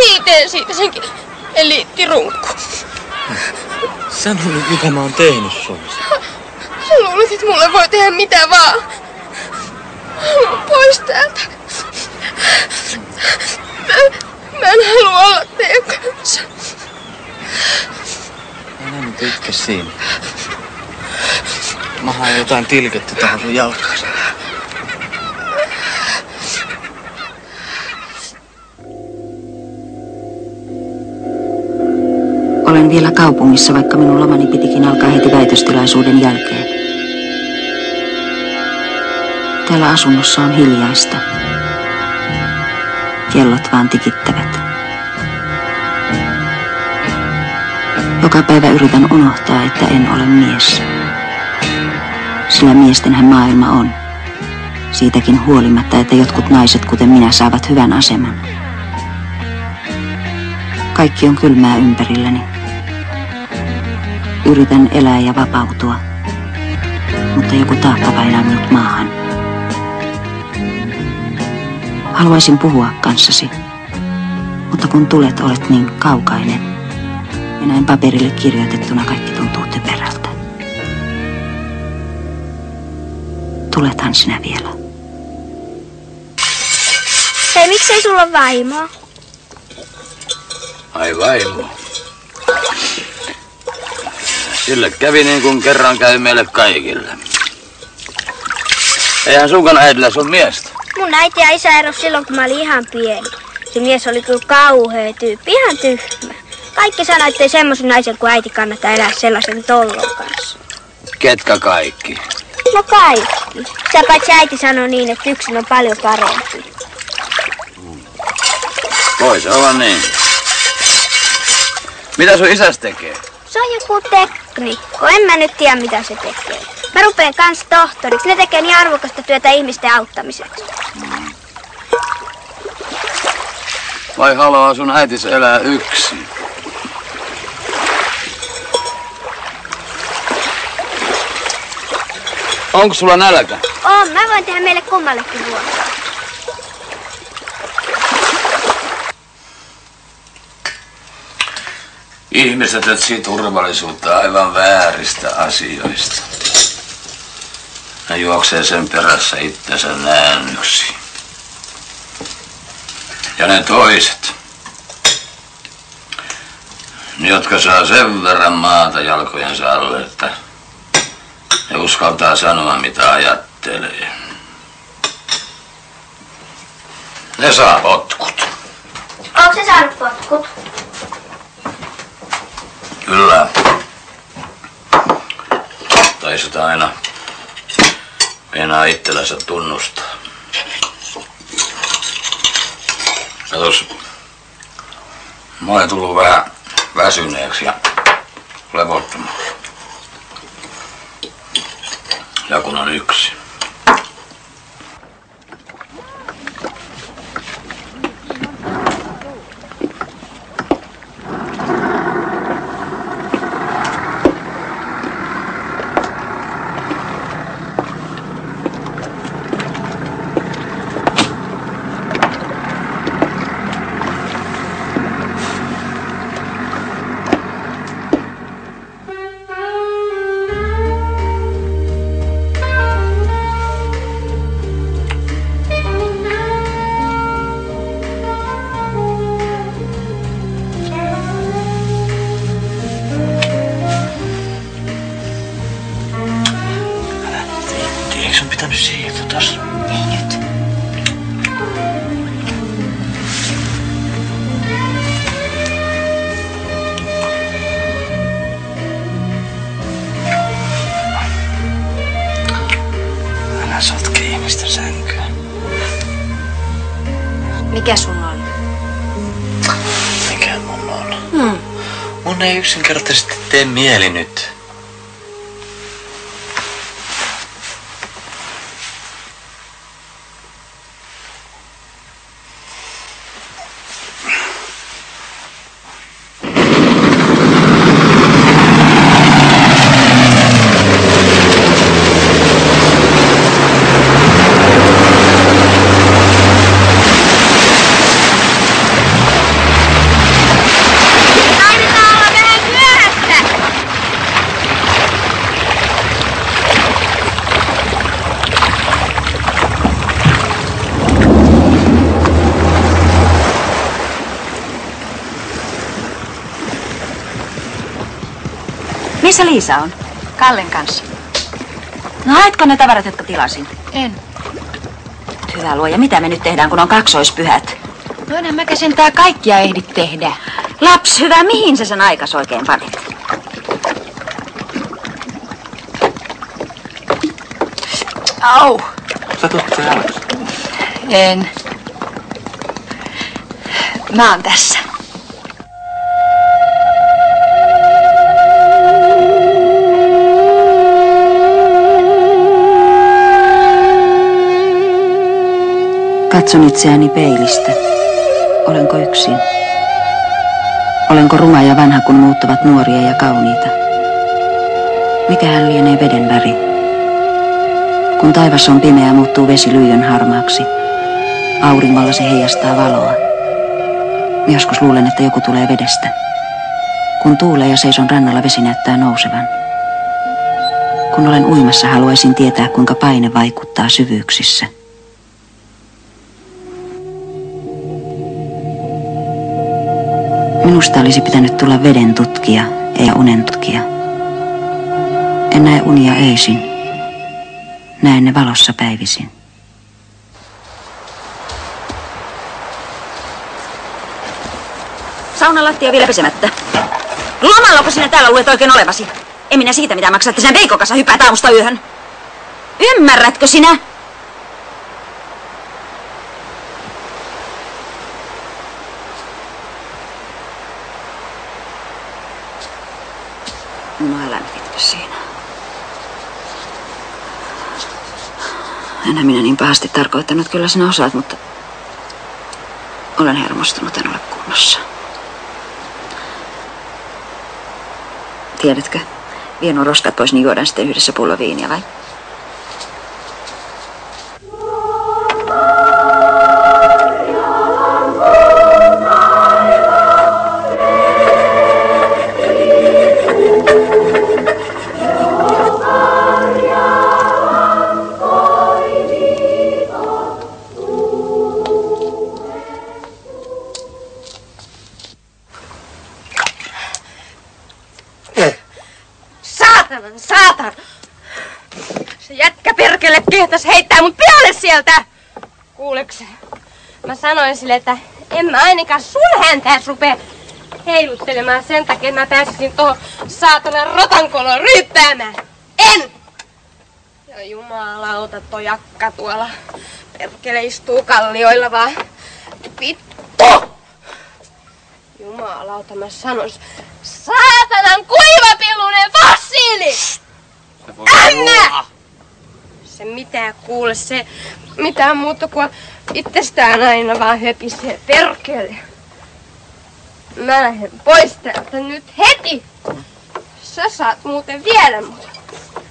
S13: Hiiteen siitä senkin eliittirunkku.
S4: Sano nyt, mitä mä oon tehnyt sulle.
S13: Sä luulit, että mulle voi tehdä mitä vaan. Haluan pois täältä. Mä en halua olla teidän kanssa.
S4: Älä nyt itke siinä. Mä haen jotain tilkettä tähän sun jalkaansa.
S2: Olen vielä kaupungissa, vaikka minun lomani pitikin alkaa heti väitöstilaisuuden jälkeen. Täällä asunnossa on hiljaista. Kellot vaan tikittävät. Joka päivä yritän unohtaa, että en ole mies. Sillä miestenhän maailma on. Siitäkin huolimatta, että jotkut naiset, kuten minä, saavat hyvän aseman. Kaikki on kylmää ympärilläni. Yritän elää ja vapautua, mutta joku taakka painaa minut maahan. Haluaisin puhua kanssasi, mutta kun tulet, olet niin kaukainen ja näin paperille kirjoitettuna kaikki tuntuu typerältä. Tulethan sinä vielä.
S14: Hei, miksei sulla ole vaimoa?
S8: Ai vaimo. Sille kävi niin kuin kerran käy meille kaikille. Eihän sunkaan äidillä sun miestä.
S14: Mun äiti ja isä erosi silloin, kun mä olin ihan pieni. Se mies oli kyllä kauhea tyyppi, ihan tyhmä. Kaikki sanoi, ettei semmoisen naisen kuin äiti kannata elää sellaisen tollon kanssa.
S8: Ketkä kaikki?
S14: No kaikki. Sitä paitsi äiti sanoi niin, että yksin on paljon parempi.
S8: Voi se olla niin. Mitä sun isäs tekee?
S14: Se on joku teknikko. En mä nyt tiedä, mitä se tekee. Mä rupeen kans tohtoriksi. Ne tekee niin arvokasta työtä ihmisten auttamiseksi.
S8: Vai haluaa sun äitis elää yksin? Onko sulla nälkä?
S14: On, mä voin tehdä meille kummallekin ruokaa.
S8: Ihmiset etsii turvallisuutta aivan vääristä asioista. Ne juoksee sen perässä itsensä näännyksi. Ja ne toiset, ne jotka saa sen verran maata jalkojensa alle, että ne uskaltaa sanoa mitä ajattelee. Ne saa potkut.
S14: Onko se saanut potkut?
S8: Kyllä. Tai sitä aina meinaa itsellänsä tunnustaa. Katos, mä olen tullut vähän väsyneeksi ja levottomaksi. Ja kun on yksi.
S7: Mikä sun on?
S4: Mikä mun on? Mun ei yksinkertaisesti tee mieli nyt.
S1: Missä Liisa on?
S7: Kallen kanssa.
S1: No haetko ne tavarat, jotka tilasin?
S7: En.
S1: Hyvä luoja, mitä me nyt tehdään, kun on kaksoispyhät?
S7: No enhän mäkä sentään kaikkia ehdi tehdä.
S1: Laps, hyvä, mihin sä sen aikas oikein panit?
S7: Au!
S4: Sä tulet täällä.
S7: En. Mä oon tässä.
S1: Katson itseäni peilistä. Olenko yksin? Olenko ruma ja vanha, kun muut ovat nuoria ja kauniita? Mikähän lienee veden väri? Kun taivas on pimeä, muuttuu vesi lyijyn harmaaksi. Auringolla se heijastaa valoa. Joskus luulen, että joku tulee vedestä. Kun tuulee ja seison rannalla, vesi näyttää nousevan. Kun olen uimassa, haluaisin tietää, kuinka paine vaikuttaa syvyyksissä. Minusta olisi pitänyt tulla veden tutkija, ei unen tutkija. En näe unia öisin. Näen ne valossa päivisin. Saunan lattia vielä pesemättä. Lomallako sinä täällä luulet oikein olevasi? En minä siitä, mitä maksatte sen Veikon kanssa hyppää aamusta yöhön. Ymmärrätkö sinä? No älä nyt itke siinä. Enhän minä niin pahasti tarkoittanut, kyllä sinä osaat, mutta olen hermostunut, en ole kunnossa. Tiedätkö, vie nuo roskat pois, niin juodaan sitten yhdessä pullo viiniä, vai?
S13: Saatan! Se jätkä perkele kehtas heittää mut pihalle sieltä! Kuuleksä? Mä sanoin sille, että en mä ainakaan sun häntäs rupee heiluttelemaan sen takia, että mä pääsisin tohon saatanan rotankoloon ryyppäämään. En! Ja jumalauta, toi jakka tuolla perkele istuu kallioilla vaan. Vittu! Jumalauta, mä sanois. Saatanan kuivapillunen fossiili! Ämmä! Se mitään kuule, se mitään muuta kuin itsestään aina vaan höpisee perkele. Mä lähden pois täältä nyt heti! Sä saat muuten viedä mut.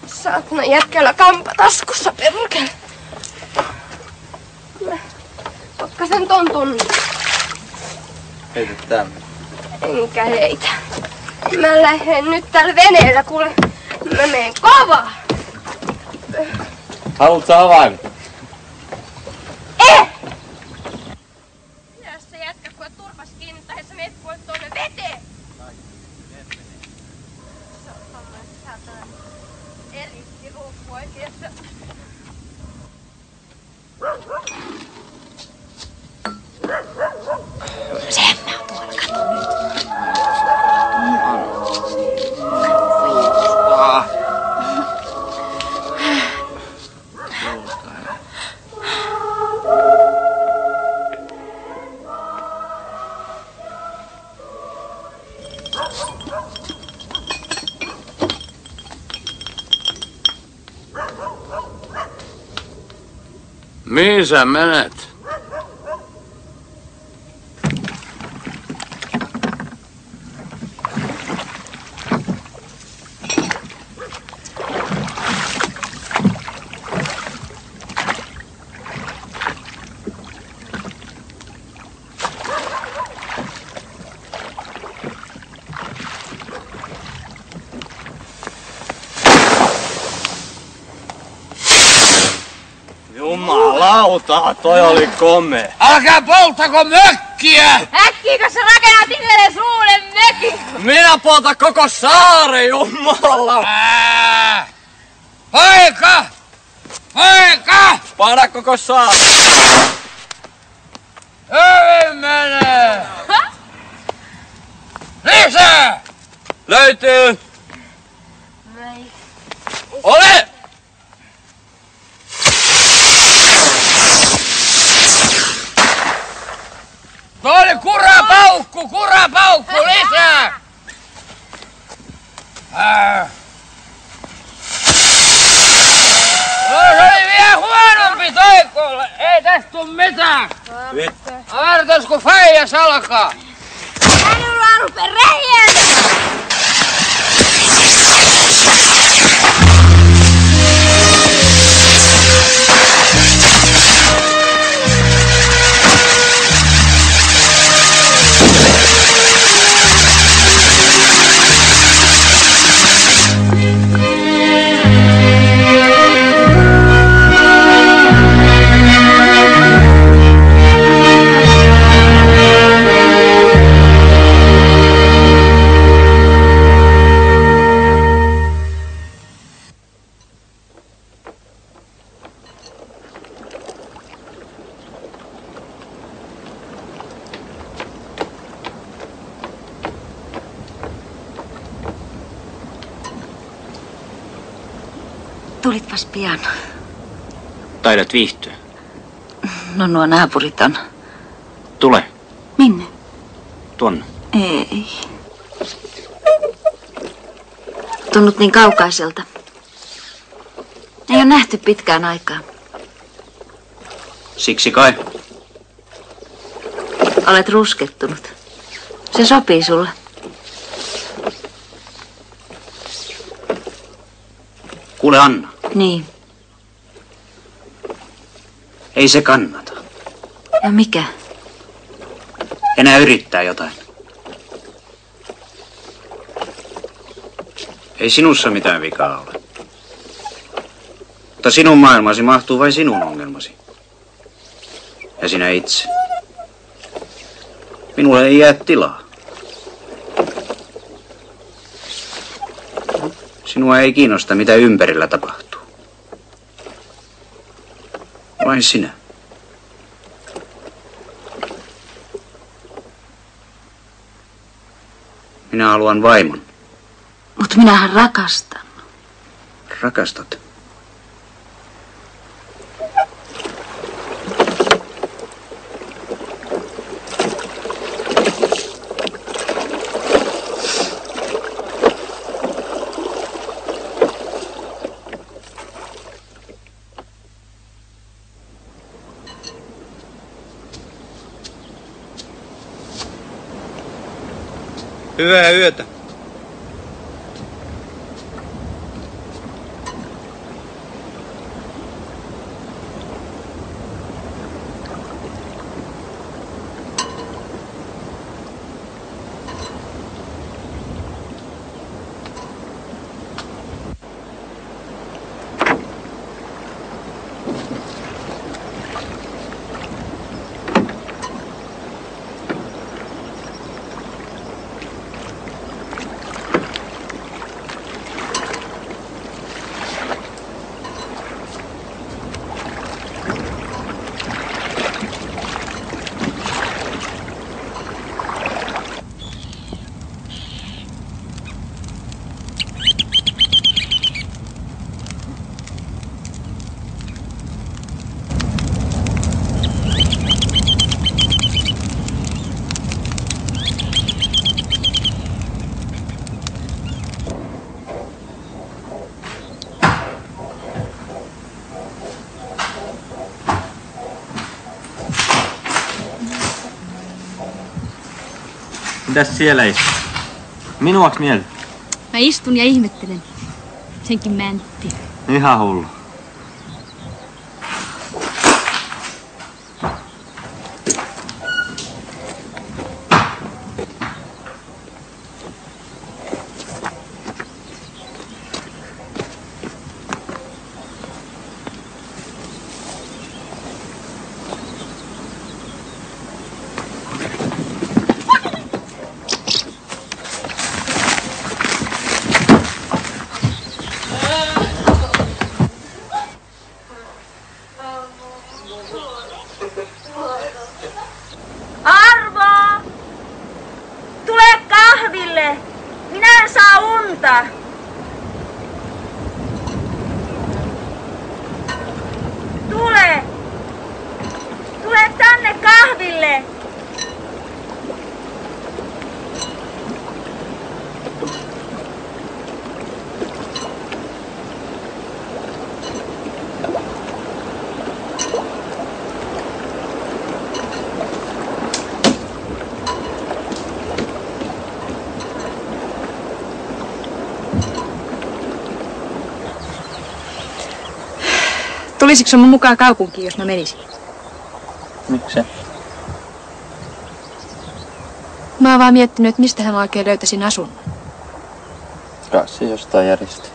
S13: Saatana jätkällä kampa taskussa perkele. Mä potkasen ton tonne.
S4: Heitä tänne.
S13: Enkä heitä. Mä lähden nyt tällä veneellä, kuule. Mä meen kovaa.
S4: Haluut sä avaimet?
S13: Pidä se jätkä, kun turpas kiinni tai sä meet pois tuonne veteen. Se on tommoinen saatana eliittiruukku oikein.
S7: Se emmä on tuolla, kato nyt.
S8: Mihin sä menet?
S9: Jumalauta, toi oli komea.
S8: Älkää polttako mökkiä!
S13: Äkkiäkö sä rakennat itsellesi uuden mökin?
S9: Minä poltan koko saaren, jumala!
S8: Poika! Poika!
S9: Paina koko saaren.
S8: Hyvin menee! Lisää!
S9: Löytyy!
S8: Ole! Toi oli kurapaukku, lisää! No se oli vielä huonompi toikolle, ei tästä tuu mitään! Artas kun faijas alkaa!
S13: Minulla rupee räjätä!
S1: Tulitpas pian.
S11: Taidat viihtyä.
S1: No nuo naapurit on.
S11: Tule.
S1: Minne?
S11: Tuonne.
S1: Ei. Tunnut niin kaukaiselta. Ei ole nähty pitkään aikaa.
S11: Siksi kai.
S1: Olet ruskettunut. Se sopii sulle.
S11: Kuule Anna.
S1: Niin.
S11: Ei se kannata.
S1: Ja mikä?
S11: Enää yrittää jotain. Ei sinussa mitään vikaa ole. Mutta sinun maailmasi mahtuu vain sinun ongelmasi. Ja sinä itse. Minulle ei jää tilaa. Sinua ei kiinnosta, mitä ympärillä tapahtuu. Vain sinä. Minä haluan vaimon.
S1: Mut minähän rakastan.
S11: Rakastat.
S6: Hyvää yötä.
S4: Mitäs siellä istut? Minuaks mieltä?
S7: Mä istun ja ihmettelen. Senkin mä en tiedä.
S4: Ihan hullu.
S14: Arvo! Tule kahville! Minä en saa unta! Tule! Tule tänne kahville!
S7: Tulisitko sun mun mukaan kaupunkiin, jos mä menisin?
S4: Miksi?
S7: Mä oon vaan miettinyt, että mistä hän oikein löytäisin asunnon.
S4: Kai se jostain järjestä.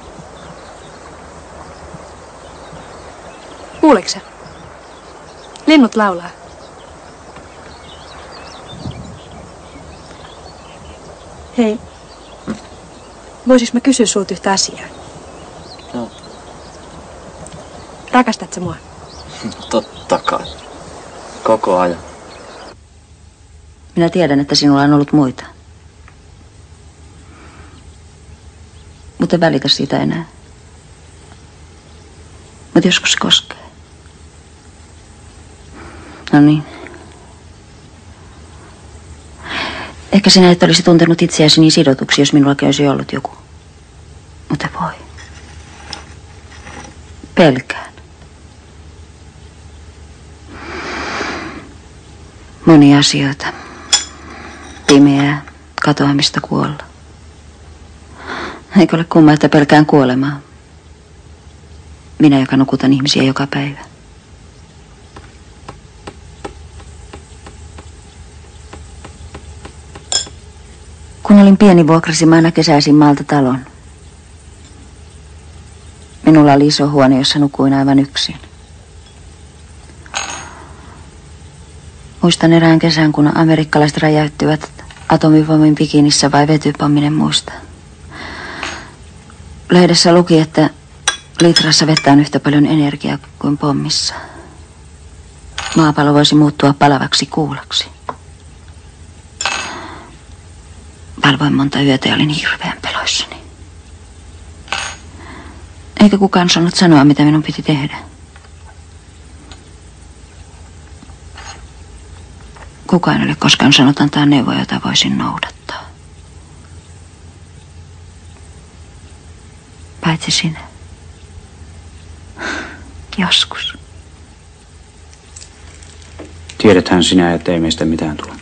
S7: Kuuleksä? Linnut laulaa. Hei. Voisis mä kysyä sulta yhtä asiaa?
S4: No.
S7: Rakastat sä mua?
S4: Totta kai. Koko ajan.
S1: Minä tiedän, että sinulla on ollut muita. Mutta en välitä siitä enää. Mutta joskus se koskee. No niin. Ehkä sinä et olisi tuntenut itseäsi niin sidotuksi, jos minullakin olisi ollut joku. Mutta voi. Pelkään. Monia asioita. Pimeää, katoamista, kuolla. Eikö ole kumma, että pelkään kuolemaa? Minä, joka nukutan ihmisiä joka päivä. Kun olin pieni, vuokrasin aina kesäisin maalta talon. Minulla oli iso huone, jossa nukuin aivan yksin. Muistan erään kesän, kun amerikkalaiset räjäyttivät atomivoimin bikinissä vai vetypommin, en muista. Lehdessä luki, että litrassa vettä on yhtä paljon energiaa kuin pommissa. Maapallo voisi muuttua palavaksi kuulaksi. Valvoin monta yötä ja olin hirveän peloissani. Eikä kukaan osannut sanoa, mitä minun piti tehdä. Kukaan ei ole koskaan sanonut antaa neuvoja, jota voisin noudattaa. Paitsi sinä. Joskus.
S11: Tiedäthän sinä, että ei meistä mitään tule.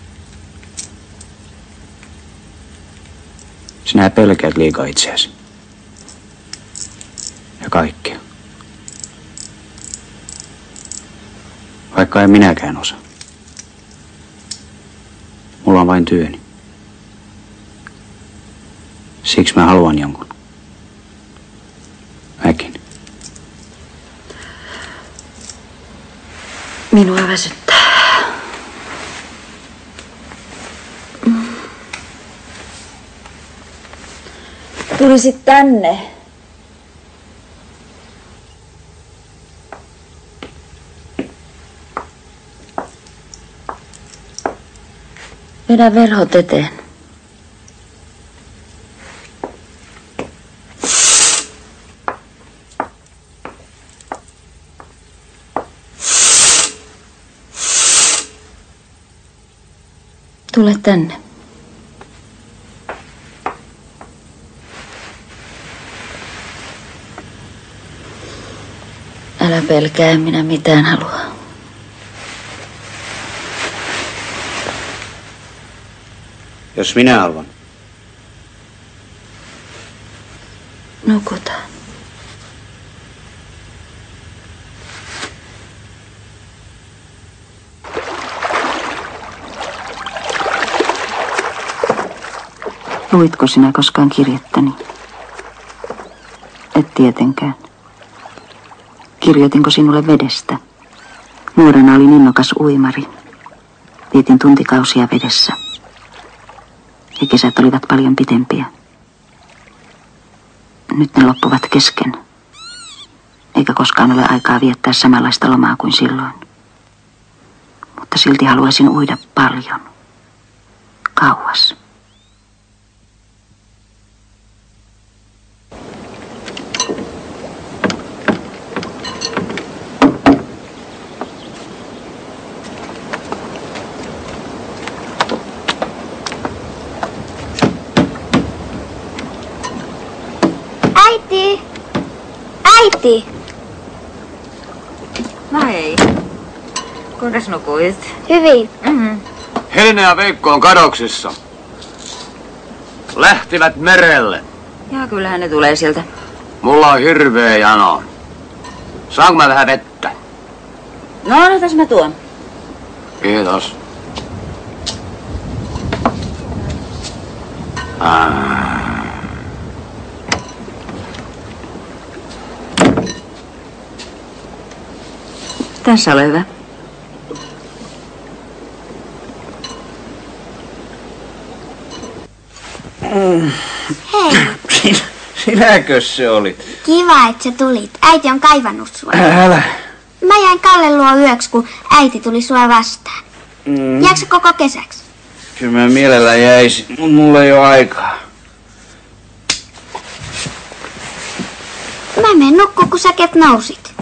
S11: Sinä pelkäät liikaa itseäsi. Ja kaikkea. Vaikka en minäkään osaa. Mulla on vain työni. Siksi mä haluan jonkun. Mäkin.
S1: Minua väsyttää. Tulisit tänne. Vedä verhot eteen. Tule tänne. Älä pelkää, en minä mitään halua.
S11: Jos minä haluan.
S1: Nukutaan. Luitko sinä koskaan kirjettäni? Et tietenkään. Kirjoitinko sinulle vedestä? Nuorena olin innokas uimari. Vietin tuntikausia vedessä. Ja kesät olivat paljon pitempiä. Nyt ne loppuvat kesken. Eikä koskaan ole aikaa viettää samanlaista lomaa kuin silloin. Mutta silti haluaisin uida paljon. Kauas.
S14: Äiti! Äiti!
S15: No hei. Kuinkas nukuit?
S14: Hyvin.
S8: Helene ja Veikko on kadoksissa. Lähtivät merelle.
S15: Ja kyllähän ne tulee sieltä.
S8: Mulla on hirveä jano. Saanko mä vähän vettä?
S15: No, tässä mä tuon.
S8: Kiitos.
S15: Tässä ole hyvä.
S14: Hei.
S11: Sinäkö se olit?
S14: Kiva, että sä tulit. Äiti on kaivannut sua.
S11: Älä.
S14: Mä jäin Kalle luo yöksi, kun äiti tuli sua vastaan. Jääkö koko kesäksi?
S11: Kyllä mä mielellä jäisin, mutta mulla ei ole aikaa.
S14: Mä menen nukkuu, kun säket nousit.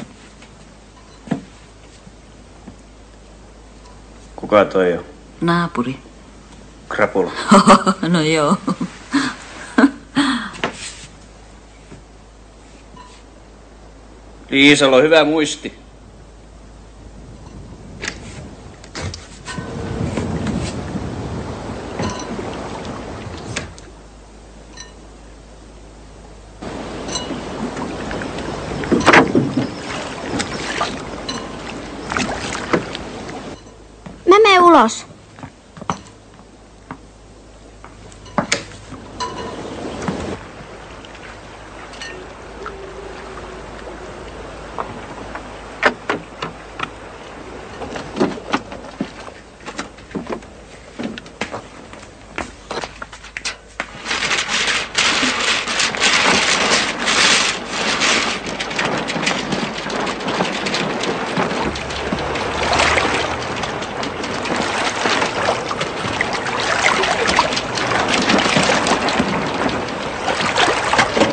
S11: Kuka toi on?
S15: Naapuri.
S11: Krapula.
S15: No joo.
S11: Liisalla on hyvä muisti.
S14: Mä menen ulos.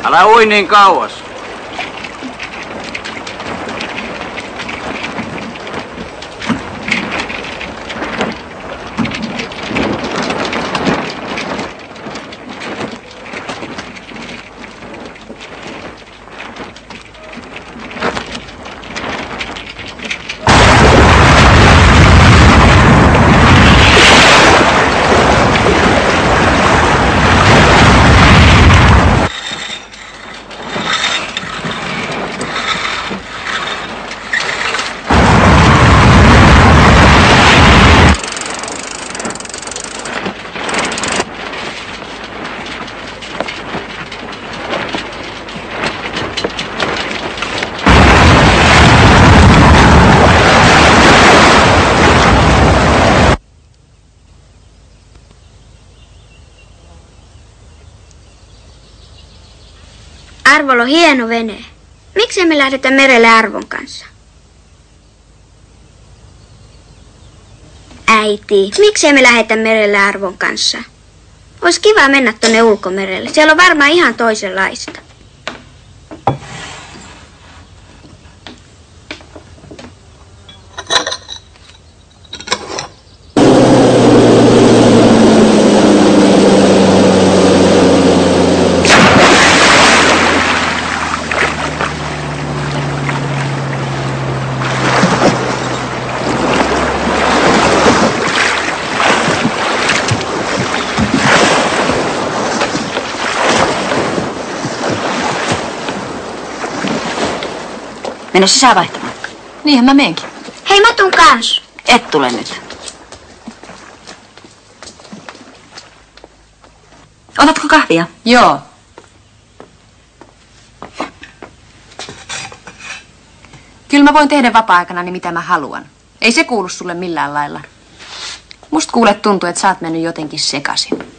S11: Älä ui niin kauas.
S14: Arvolla on hieno vene. Miksi me lähdetään merelle Arvon kanssa? Äiti, miksi me lähdetä merelle Arvon kanssa? Olisi kiva mennä tonne ulkomerelle. Siellä on varmaan ihan toisenlaista.
S1: Mene sisään vaihtamaan.
S7: Niinhän mä meenkin.
S14: Hei, mä tuun kans.
S1: Et tule nyt. Otatko kahvia?
S7: Joo. Kyllä mä voin tehdä vapaa-aikanani mitä mä haluan. Ei se kuulu sulle millään lailla. Musta kuule tuntuu, että sä oot mennyt jotenkin sekaisin.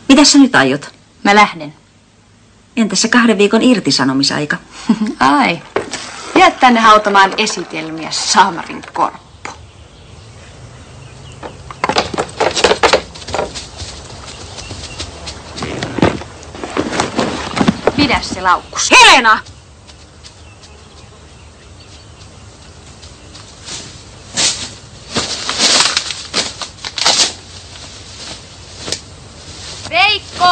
S1: Mitäs sä nyt aiot?
S7: Mä lähden.
S1: Entäs se 2 viikon irtisanomisaika?
S7: Ai. Jää tänne hautamaan esitelmiä, saamarin korppu. Pidä se laukkus.
S1: Helena!
S13: Veikko!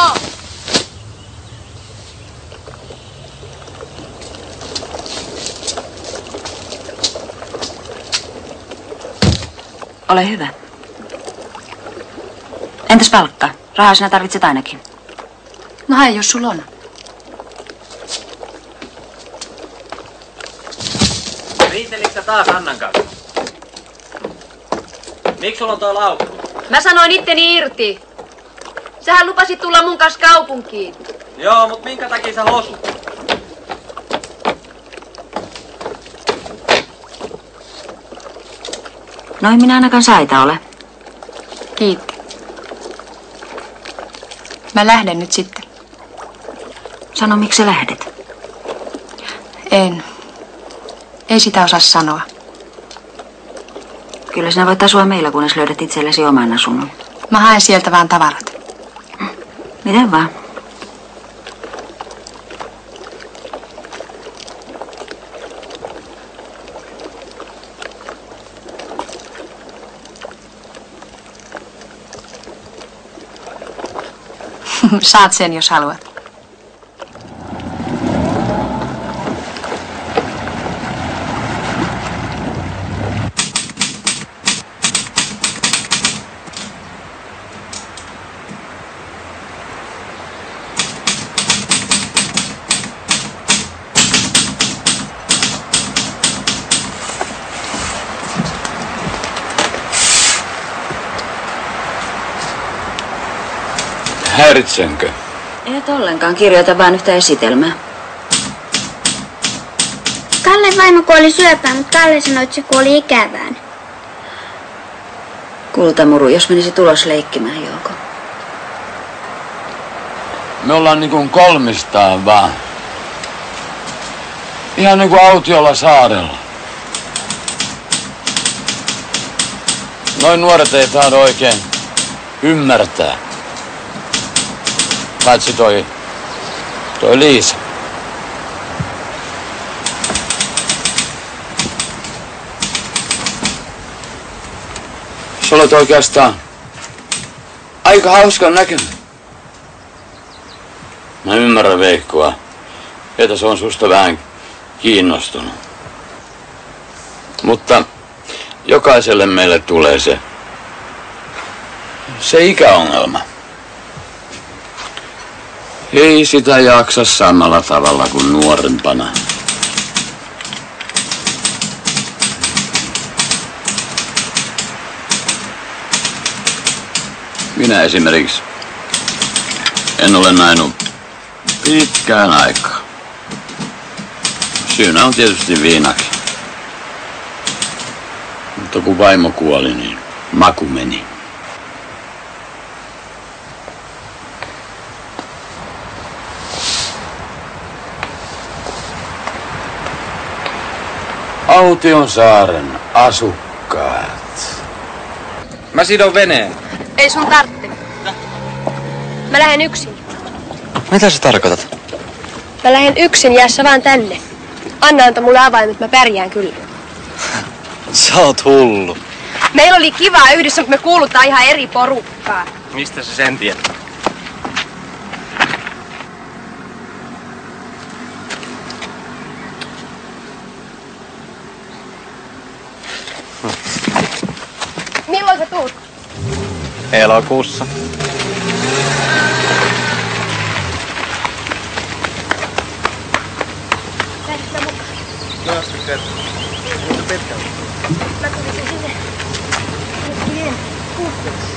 S1: Ole hyvä. Entäs palkka? Rahaa sinä tarvitset ainakin.
S7: No hae, jos sulla on.
S10: Riitelitkö taas Annan kanssa? Miksi sulla on tuo laukku?
S13: Mä sanoin itteni irti. Sähän lupasit tulla mun kanssa kaupunkiin.
S10: Joo, mut minkä takia sä hosut?
S1: Noin minä ainakaan saita ole.
S7: Kiitti. Mä lähden nyt sitten.
S1: Sano, miksi sä lähdet?
S7: Ei sitä osaa sanoa.
S1: Kyllä sinä voit asua meillä, kunnes löydät itsellesi oman asunnon.
S7: Mä haen sieltä vaan tavarat.
S1: Miten vaan?
S7: Saat sen, jos haluat.
S8: Häiritsenkö?
S1: Et ollenkaan. Kirjoita vaan yhtä esitelmää.
S14: Kalle vaimo kuoli syöpään, mutta Kalle sanoi, että se kuoli ikävään.
S1: Kultamuru, jos menisi tulos leikkimään, Jouko.
S8: Me ollaan niin kolmistaan vaan. Ihan niin kuin autiolla saarella. Noin nuoret ei tahdo oikein ymmärtää. Paitsi toi Liisa. Sä olet oikeastaan aika hauskan näköinen. Mä ymmärrän Veikkoa, että se on susta vähän kiinnostunut. Mutta jokaiselle meille tulee se ikäongelma. Ei sitä jaksa samalla tavalla kuin nuorempana. Minä esimerkiksi en ole nainut pitkään aikaa. Syynä on tietysti viinakin. Mutta kun vaimo kuoli, niin maku meni. Aution saaren asukkaat.
S6: Mä sidon veneen.
S13: Ei sun tarvitse. Mä lähden yksin.
S6: Mitä sä tarkoitat?
S13: Mä lähden yksin, jää sä vaan tänne. Anna anta mulle avaimet, mä pärjään kyllä.
S6: Sä oot hullu.
S13: Meillä oli kivaa yhdessä, mutta me kuulutaan ihan eri porukkaan.
S6: Mistä sä sen tiedät?
S13: Milloin sä tuut?
S9: Elokuussa.
S14: Lähdit sä mukaan?
S9: No, sitten kertaa. Kuinka pitkältä?
S14: Mä tulisin sinne. Hetkinen, kuukkiksi.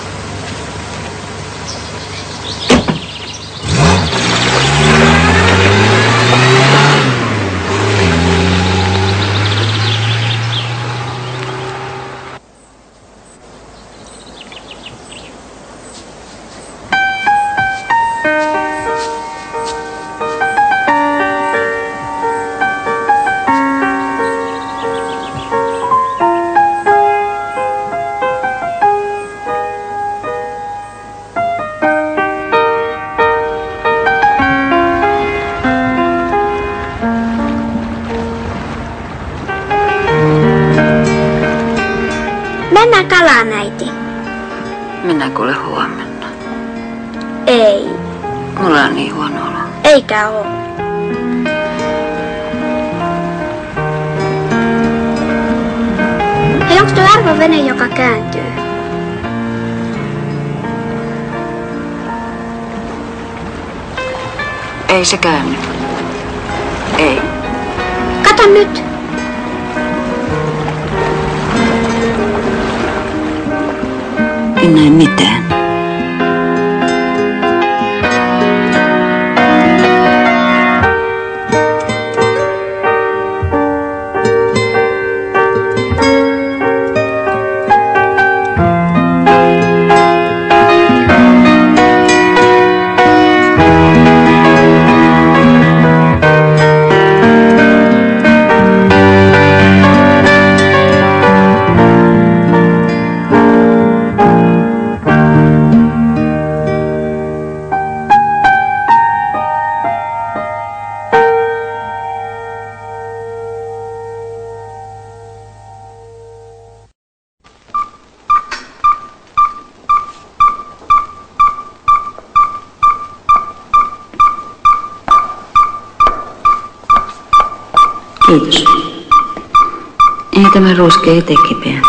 S14: Mennään kalaan, äiti.
S15: Mennään kuule huomenna.
S14: Ei.
S15: Mulla on niin huono olo.
S14: Eikä oo. Hei, onks tuo Arvon vene, joka kääntyy?
S15: Ei se käänny. Ei.
S14: Kato nyt.
S15: En näe mitään. Kiitos. Ei tämä ruuske ei tee kipeä.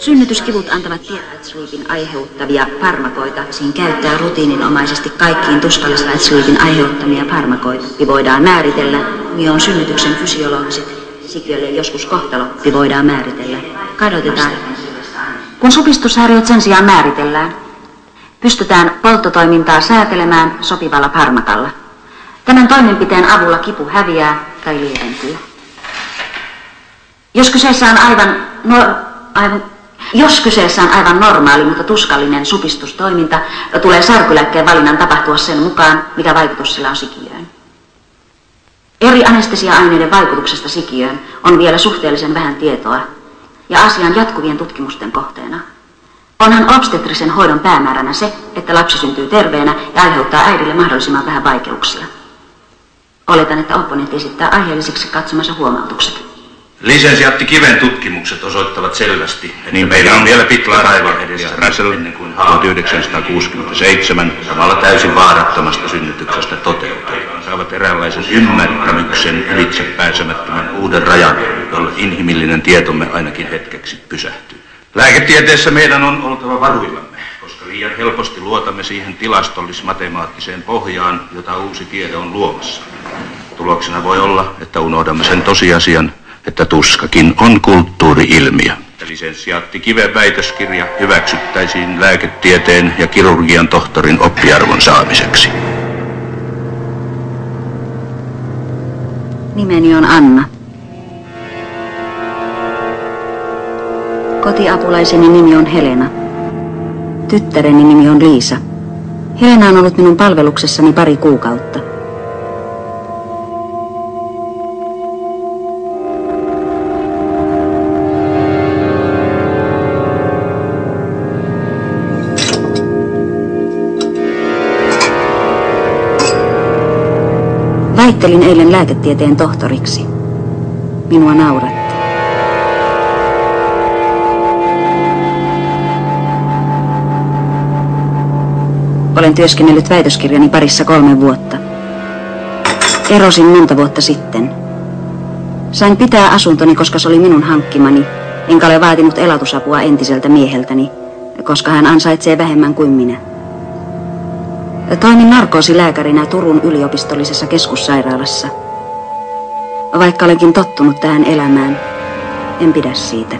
S2: Synnytyskivut antavat Tietäjät-Sleepin aiheuttavia farmakoita. Siinä käyttää rutiininomaisesti kaikkiin Tuskallis-Sleepin aiheuttamia farmakoita. Voidaan määritellä, mikä on synnytyksen fysiologiset, sikiölle joskus kohtalo, voidaan määritellä. Kadotetaan. Kun supistustahäiriöt sen sijaan määritellään, pystytään polttotoimintaa säätelemään sopivalla farmakalla. Tämän toimenpiteen avulla kipu häviää tai lieventyy. Jos kyseessä on aivan normaali, mutta tuskallinen supistustoiminta, tulee särkylääkkeen valinnan tapahtua sen mukaan, mikä vaikutus sillä on sikiöön. Eri anestesia-aineiden vaikutuksesta sikiöön on vielä suhteellisen vähän tietoa ja asia on jatkuvien tutkimusten kohteena. Onhan obstetrisen hoidon päämääränä se, että lapsi syntyy terveenä ja aiheuttaa äidille mahdollisimman vähän vaikeuksia. Oletan, että opponentti esittää aiheelliseksi katsomansa huomautukset.
S3: Lisensiaatti Kiven tutkimukset osoittavat selvästi, että meillä on vielä pitkä taival edessä ennen kuin 1967 samalla täysin vaarattomasta synnytyksestä toteutuu. Saavat eräänlaisen ymmärtämyksen ylitse pääsemättömän uuden rajan, jolle inhimillinen tietomme ainakin hetkeksi pysähtyy. Lääketieteessä meidän on oltava varuillamme, koska liian helposti luotamme siihen tilastollis-matemaattiseen pohjaan, jota uusi tiede on luomassa. Tuloksena voi olla, että unohdamme sen tosiasian, että tuskakin on kulttuuri-ilmiö. että lisensiaatti Kiven väitöskirja hyväksyttäisiin lääketieteen ja kirurgian tohtorin oppiarvon saamiseksi.
S1: Nimeni on Anna. Kotiapulaiseni nimi on Helena. Tyttäreni nimi on Liisa. Helena on ollut minun palveluksessani 2 kuukautta. Väittelin eilen lääketieteen tohtoriksi. Minua nauratti. Olen työskennellyt väitöskirjani parissa 3 vuotta. Erosin monta vuotta sitten. Sain pitää asuntoni, koska se oli minun hankkimani, enkä ole vaatinut elatusapua entiseltä mieheltäni, koska hän ansaitsee vähemmän kuin minä. Toimin narkoosilääkärinä Turun yliopistollisessa keskussairaalassa. Vaikka olenkin tottunut tähän elämään, en pidä siitä.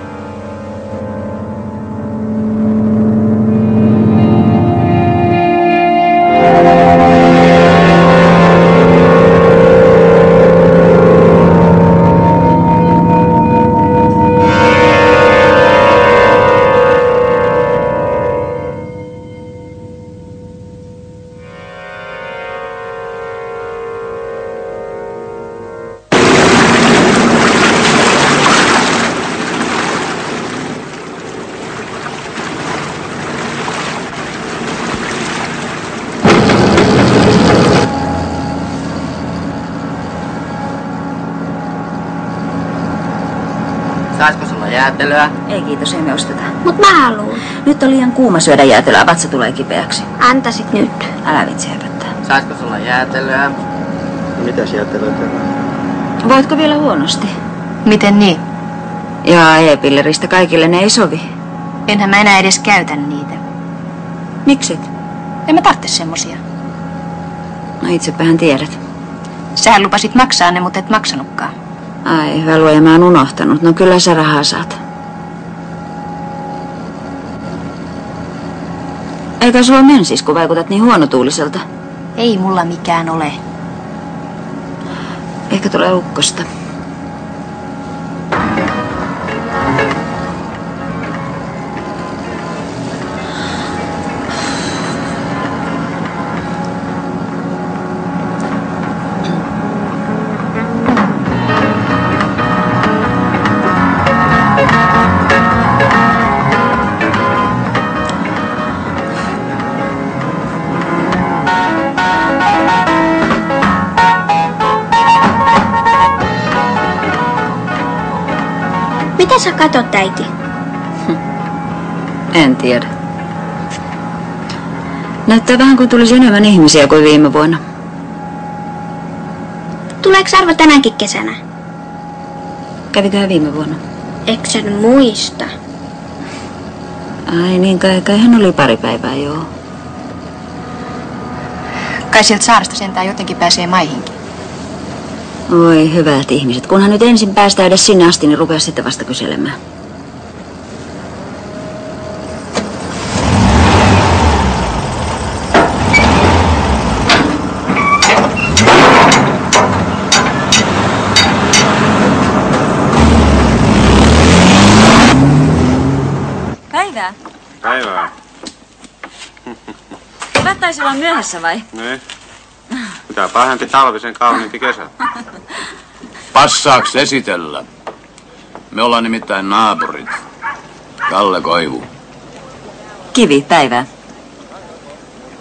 S4: Saisiko sulla jäätelöä?
S1: Ei kiitos, emme osteta.
S14: Mut mä haluun.
S1: Nyt on liian kuuma syödä jäätelöä, vatsa tulee kipeäksi.
S14: Antasit nyt.
S1: Älä vitsi höpöttää.
S4: Saisiko sulla jäätelöä?
S6: No mitäs jäätelöä tehdään?
S1: Voitko vielä huonosti?
S7: Miten niin?
S1: Jaa, e-pilleristä kaikille ne ei sovi.
S7: Enhän mä enää edes käytä niitä.
S1: Mikset?
S7: En mä tarvitse semmosia.
S1: No itsepähän tiedät.
S7: Sähän lupasit maksaa ne, mutta et maksanutkaan.
S1: Ai, hyvä luoja, mä oon unohtanut. No kyllä sä rahaa saat. Eikä sulla mensis, kun vaikutat niin huonotuuliselta.
S7: Ei mulla mikään ole.
S1: Ehkä tulee ukkosta.
S14: Mitä sä katot, äiti?
S1: En tiedä. Näyttää vähän kuin tulisi enemmän ihmisiä kuin viime vuonna.
S14: Tuleeko Arvo tänäkin kesänä?
S1: Käviköhän viime vuonna?
S14: Eikö sä muista?
S1: Ai niin, kai hän oli 2 päivää, joo.
S7: Kai sieltä saaresta sentään jotenkin pääsee maihinkin.
S1: Oi hyvät ihmiset, kunhan nyt ensin päästään edes sinne asti, niin rupea sitten vasta kyselemään. Päivää.
S6: Päivää.
S1: Hyvät taisi olla myöhässä vai?
S6: Niin. Mitä pahempi talvi, sen kauniimpi kesä.
S8: Passaaks esitellä? Me ollaan nimittäin naapurit. Kalle Koivu.
S1: Kivi, päivää.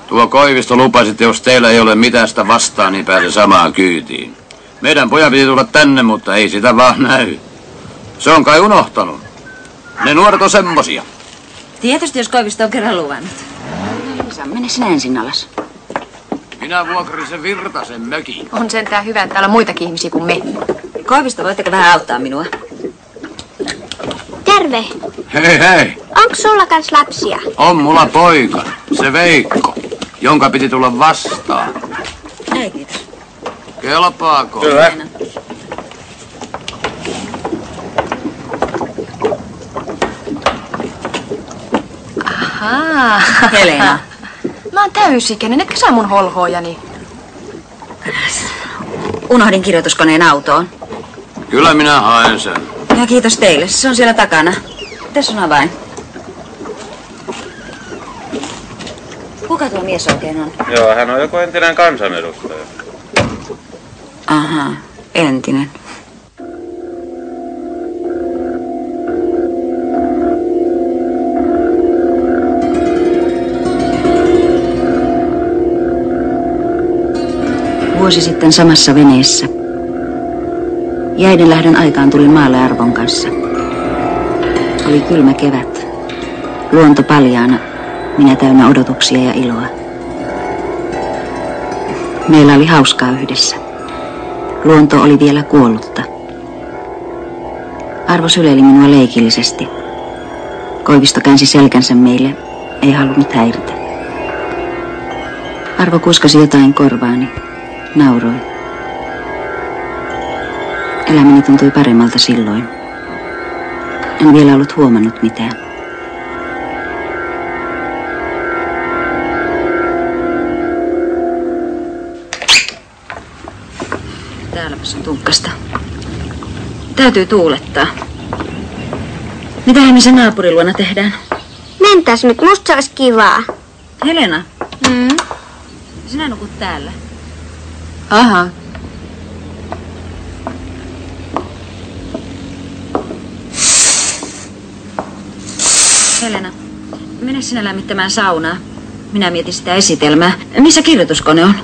S8: Tuo Koivisto lupasi, että jos teillä ei ole mitään sitä vastaan, niin pääse samaan kyytiin. Meidän pojan piti tulla tänne, mutta ei sitä vaan näy. Se on kai unohtanut. Ne nuoret on semmosia.
S1: Tietysti, jos Koivisto on kerran luvannut. Liisa, mene sinä ensin alas.
S8: Minä vuokrin sen Virtasen mökin.
S7: On sentään hyvä, että täällä on muitakin ihmisiä kuin me.
S1: Koivisto, voitteko vähän auttaa minua?
S14: Terve.
S8: Hei hei.
S14: Onko sulla kans lapsia?
S8: On mulla poika, se Veikko, jonka piti tulla vastaan.
S1: Ei kiitos.
S8: Kelpaako?
S6: Kyllä.
S7: Ahaa.
S1: Helena.
S7: Mä oon täysikäinen, etkä saa mun holhoojani.
S1: Unohdin kirjoituskoneen autoon.
S8: Kyllä minä haen sen.
S1: Ja kiitos teille, se on siellä takana. Tässä on avain. Kuka tuo mies oikein on?
S6: Joo, hän on joku entinen kansanedustaja.
S1: Aha, entinen. Vuosi sitten samassa veneessä. Jäiden lähdön aikaan tulin maalle Arvon kanssa. Oli kylmä kevät. Luonto paljaana, minä täynnä odotuksia ja iloa. Meillä oli hauskaa yhdessä. Luonto oli vielä kuollutta. Arvo syleili minua leikillisesti. Koivisto käänsi selkänsä meille, ei halunnut häiritä. Arvo kuiskasi jotain korvaani, nauroi. Elämäni tuntui paremmalta silloin. En vielä ollut huomannut mitään. Täälläpäs on tunkkasta. Täytyy tuulettaa. Mitähän me sen naapuriluona tehdään?
S14: Mentäs nyt, musta se olisi kivaa.
S1: Helena. Sinä nukut täällä.
S7: Aha.
S1: Helena, mene sinä lämmittämään saunaa. Minä mietin sitä esitelmää. Missä kirjoituskone on?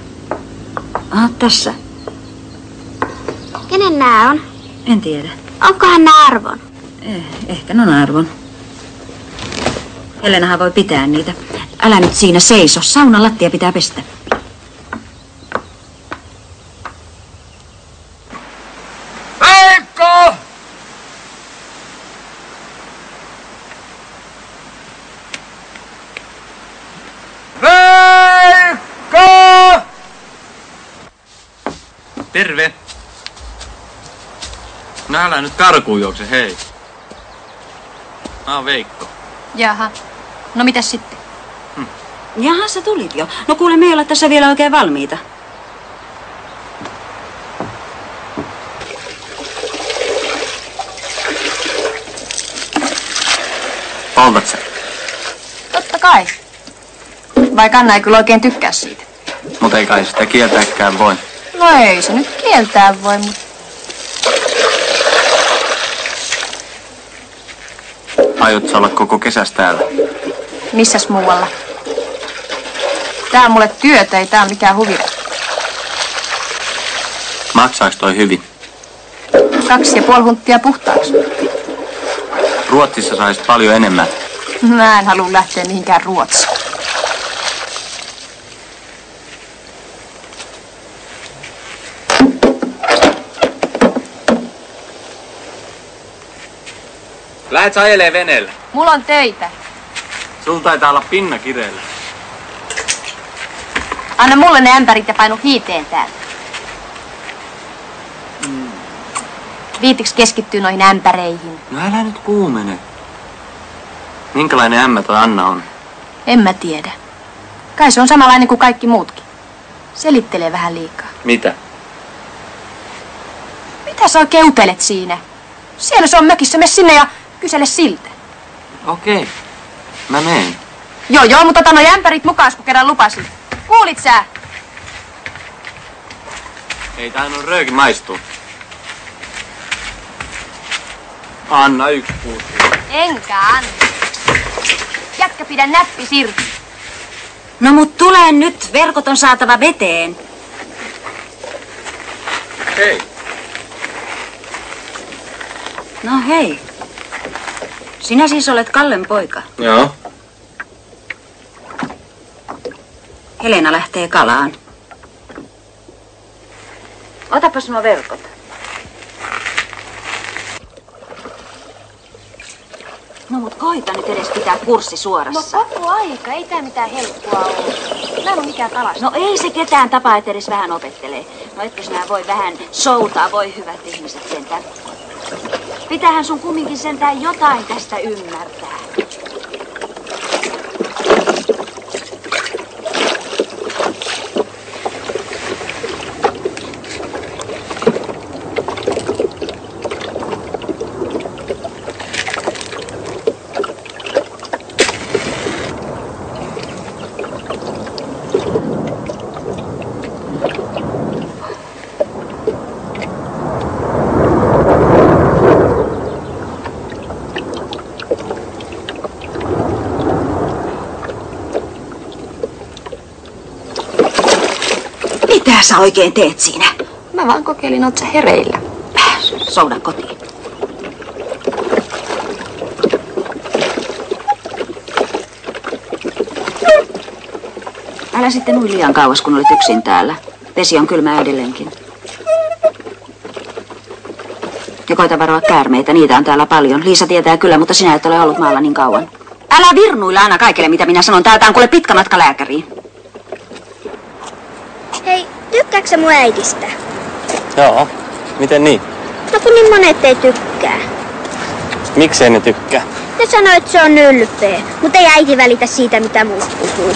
S1: Tässä.
S14: Kenen nää on?
S1: En tiedä.
S14: Onkohan nää Arvon?
S1: Ehkä ne on Arvon. Helenahan voi pitää niitä. Älä nyt siinä seiso. Saunan lattia pitää pestä.
S9: Veikko! Veikko!
S4: Terve. No älä nyt karkuun juokse, hei. Mä oon Veikko.
S7: Jaha. No mitäs sitten?
S1: Jaha, sä tulit jo. No kuule, me ei olla tässä vielä oikein valmiita.
S4: Poltat sä?
S7: Totta kai. Vaikka Anna ei kyllä oikein tykkää siitä.
S4: Mut ei kai sitä kieltääkään voi.
S7: No ei se nyt kieltää voi, mutta...
S4: Aiot sä olla koko kesäs täällä?
S7: Missäs muualla? Tää on mulle työtä, ei tää on mikään huvira.
S4: Maksaaks toi hyvin?
S7: 2,5 hunttia puhtaaksi.
S4: Ruotsissa sais paljon enemmän.
S7: Mä en halua lähteä mihinkään Ruotsiin.
S4: Lähet sä ajelee veneellä?
S7: Mulla on töitä.
S4: Sulla taitaa olla pinna kireellä.
S7: Anna mulle ne ämpärit ja painu hiiteen täältä. Viitiks keskittyy noihin ämpäreihin?
S4: No älä nyt kuumene. Minkälainen ämmä toi Anna on?
S7: En mä tiedä. Kai se on samanlainen kuin kaikki muutkin. Selittelee vähän liikaa.
S4: Mitä?
S7: Mitä sä oikein utelet siinä? Siellä se on mökissä, mene sinne ja kysele siltä.
S4: Okei. Mä meen.
S7: Joo, mutta ota noi ämpärit mukaan, kun kerran lupasit. Kuulit sä?
S4: Ei tää on rööki maistuu. Anna 1 puutti.
S7: Enkä anna. Jätkä pidä näppi irti.
S1: No mut tule nyt, verkot on saatava veteen.
S4: Hei.
S1: No hei. Sinä siis olet Kallen poika.
S4: Joo.
S1: Helena lähtee kalaan. Otapas nuo verkot. No mut koita nyt edes pitää kurssi suorassa.
S7: No koko aika, ei tää mitään helppoa ole. Mä en oo mikään kalasta.
S1: No ei se ketään tapaa, et edes vähän opettelee. No etkö sinä voi vähän soutaa, voi hyvät ihmiset sentään. Pitäähän sun kumminkin sentään jotain tästä ymmärtää. Mitä sä oikein teet siinä?
S7: Mä vaan kokeilin, oot sä hereillä.
S1: Souda kotiin. Älä sitten nui liian kauas, kun olet yksin täällä. Vesi on kylmää edelleenkin. Ja koita varoa käärmeitä, niitä on täällä paljon. Liisa tietää kyllä, mutta sinä et ole ollut maalla niin kauan. Älä virnuilla aina kaikille, mitä minä sanon. Täältä on kuule pitkä matka lääkäriin.
S14: Hei, tykkääksä sä mun äidistä?
S4: Joo, miten niin?
S14: No kun niin monet ei tykkää.
S4: Miksei ne tykkää?
S14: Ne sanoo, että se on ylpeä, mutta ei äiti välitä siitä, mitä muut puhuu.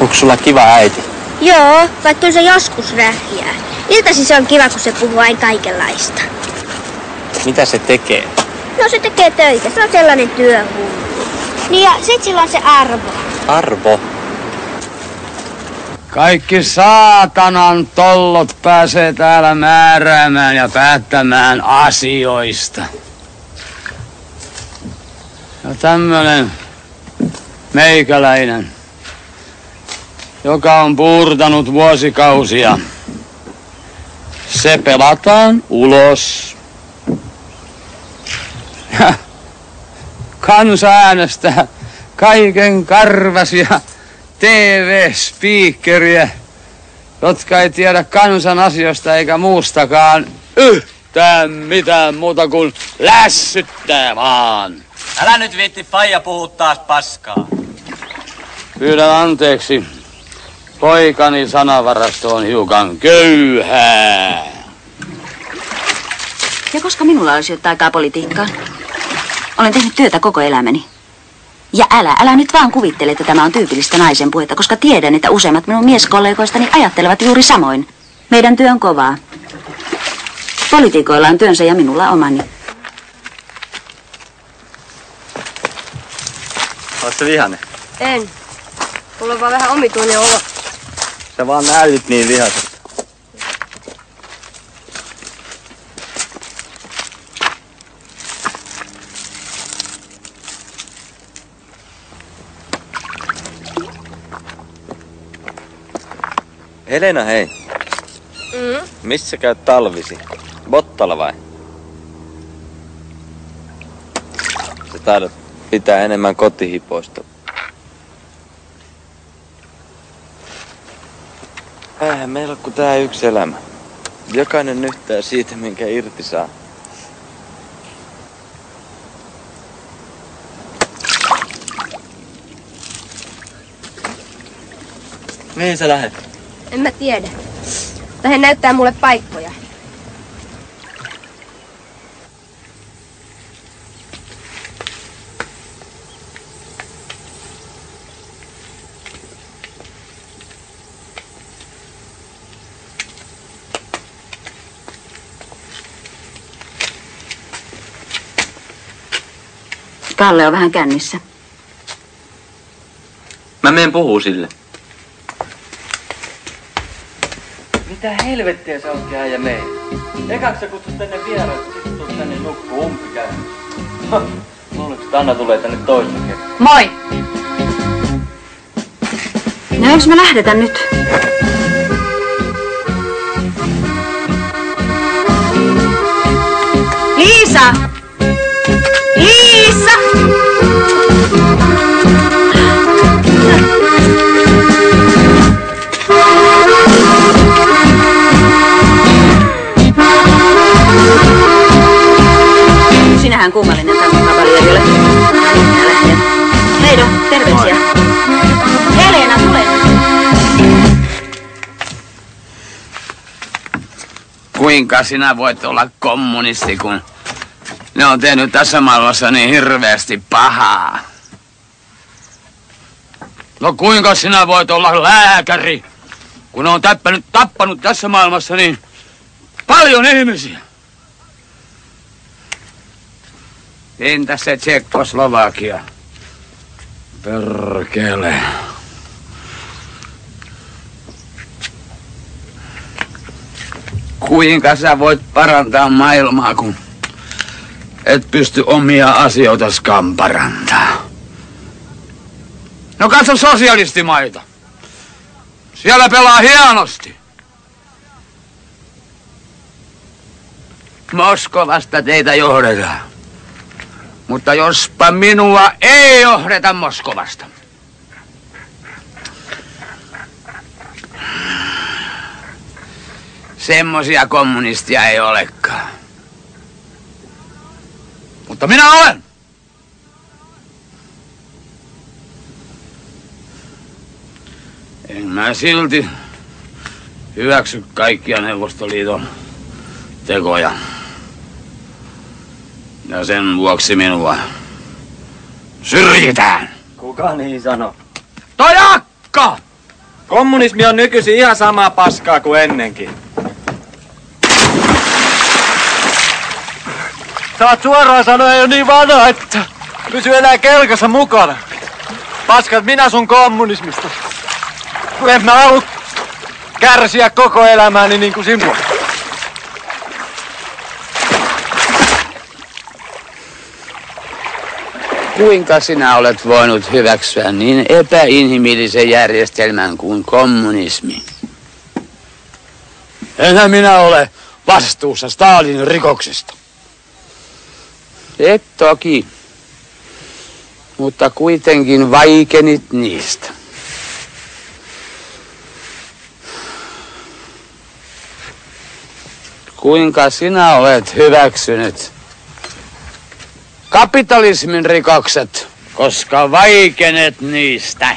S4: Onko sulla kiva äiti?
S14: Joo, vaikka kyllä se joskus rähjää. Iltasi se on kiva, kun se puhuu aina kaikenlaista.
S4: Mitä se tekee?
S14: No se tekee töitä, se on sellainen työhullu. Niin ja sit sillä on se Arvo.
S4: Arvo?
S8: Kaikki saatanan tollot pääsee täällä määräämään ja päättämään asioista. Ja tämmönen meikäläinen, joka on puurtanut vuosikausia, se pelataan ulos. Ja kansa äänestää kaiken karvasia TV-spiikkeriä, jotka ei tiedä kansan asioista eikä muustakaan yhtään mitään muuta kuin lässyttää vaan.
S10: Älä nyt viitti faija puhua taas paskaa.
S8: Pyydän anteeksi. Poikani sanavarasto on hiukan köyhää.
S1: Ja koska minulla olisi jotain aikaa politiikkaan? Olen tehnyt työtä koko elämäni. Ja älä nyt vaan kuvittele, että tämä on tyypillistä naisen puhetta, koska tiedän, että useimmat minun mieskollegoistani ajattelevat juuri samoin. Meidän työ on kovaa. Poliitikoilla on työnsä ja minulla omani.
S4: Oletko vihainen?
S13: En. Mulla on vaan vähän omituinen olo.
S4: Sä vaan näytit niin vihaiselta. Helena, hei. Missä käyt talvisi? Bottala vai? Sä taidat pitää enemmän kotihipoista. Eihän meillä ole kuin tää yksi elämä. Jokainen nyhtää siitä, minkä irti saa. Mihin sä lähet?
S13: En mä tiedä. Tai he näyttää mulle paikkoja.
S1: Kalle on vähän kännissä.
S4: Mä menen puhuu sille. Mitä helvettiä sä oot äijä mei? Ekaksi sä kutsut tänne vieraan, sit tuut tänne nukkuu umpikäin. Luuletko, että Anna tulee tänne toista kertaa?
S1: Moi! No eiks me lähdetä nyt? Liisa! Liisa! Sinähän kummallinen tankkakavalierille. Minä lähden. Heido, terveisiä. Helena, tule.
S8: Kuinka sinä voit olla kommunisti, kun ne on tehnyt tässä maailmassa niin hirveästi pahaa? No kuinka sinä voit olla lääkäri, kun ne on tappanut tässä maailmassa niin paljon ihmisiä? Entäs se Tsekkoslovakia? Perkele. Kuinka sä voit parantaa maailmaa, kun et pysty omia asioitaskaan parantaa? No katso sosialistimaita. Siellä pelaa hienosti. Moskovasta teitä johdetaan. Mutta jospa minua ei johdeta Moskovasta. Semmoisia kommunistia ei olekaan. Mutta minä olen. En mä silti hyväksy kaikkia Neuvostoliiton tekoja. Ja sen vuoksi minua syrjitään.
S4: Kuka niin sano?
S8: Toi akka!
S9: Kommunismi on nykyisin ihan samaa paskaa kuin ennenkin. Saat suoraan sanoa jo niin vanha, että pysy enää kelkassa mukana. Paskat minä sun kommunismista. Kun en mä halua kärsiä koko elämääni niin kuin sinua.
S8: Kuinka sinä olet voinut hyväksyä niin epäinhimillisen järjestelmän kuin kommunismi? Enhän minä ole vastuussa Stalinin rikoksista. Et toki, mutta kuitenkin vaikenit niistä. Kuinka sinä olet hyväksynyt kapitalismin rikokset, koska vaikenet niistä?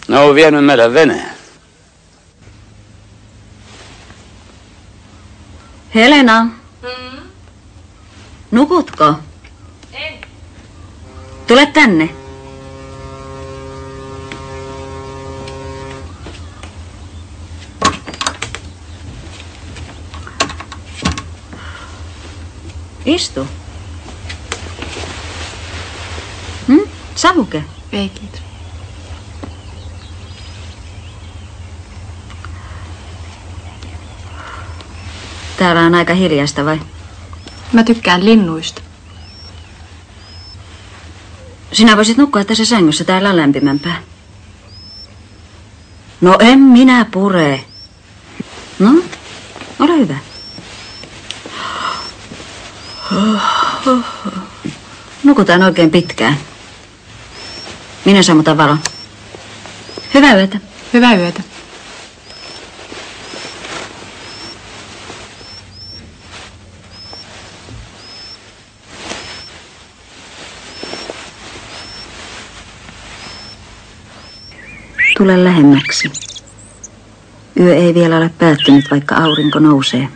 S8: Ne on vienyt meidän veneen.
S1: Helena. Nukutko?
S13: En.
S1: Tule tänne. Istu. Savuke?
S7: Ei, kiitos.
S1: Täällä on aika hiljaista, vai?
S7: Mä tykkään linnuista.
S1: Sinä voisit nukkua tässä sängyssä, täällä on lämpimämpää. No en minä pure. No, ole hyvä. Nukutaan oikein pitkään. Minä sammutan valon. Hyvää yötä.
S7: Hyvää yötä.
S1: Tule lähemmäksi. Yö ei vielä ole päättynyt, vaikka aurinko nousee.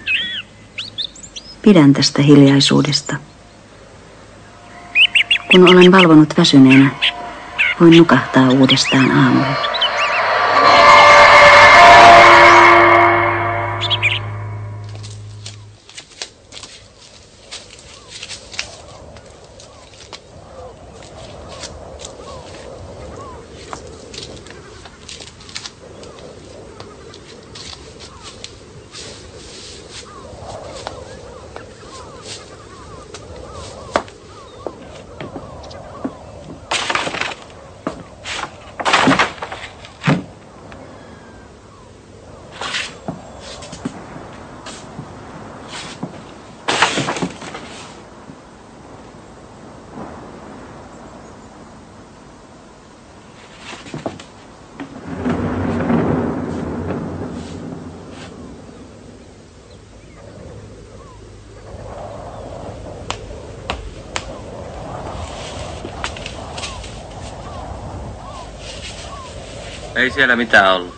S1: Pidän tästä hiljaisuudesta. Kun olen valvonut väsyneenä, voin nukahtaa uudestaan aamulla.
S4: Ei siellä mitään ollut.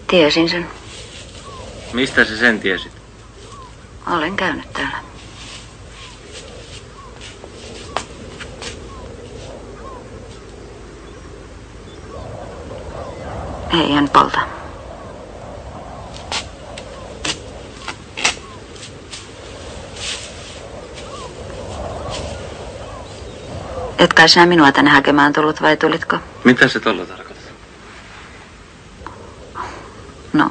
S1: Tiesin sen.
S4: Mistä sä sen tiesit?
S1: Olen käynyt täällä. Ei, en polta. Et kai sinä minua tänne hakemaan tullut, vai tulitko?
S4: Mitä se tuolla tarkoittaa?
S1: No,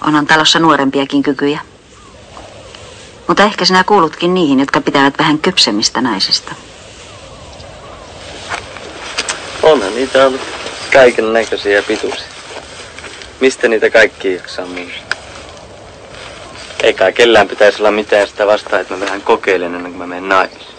S1: onhan talossa nuorempiakin kykyjä. Mutta ehkä sinä kuulutkin niihin, jotka pitävät vähän kypsemmistä naisista.
S4: Onhan niitä ollut kaiken näköisiä pituisia. Mistä niitä kaikki jaksaa muistaa? Eikä kellään pitäisi olla mitään sitä vastaan, että mä vähän kokeilen ennen kuin mä menen naimisiin.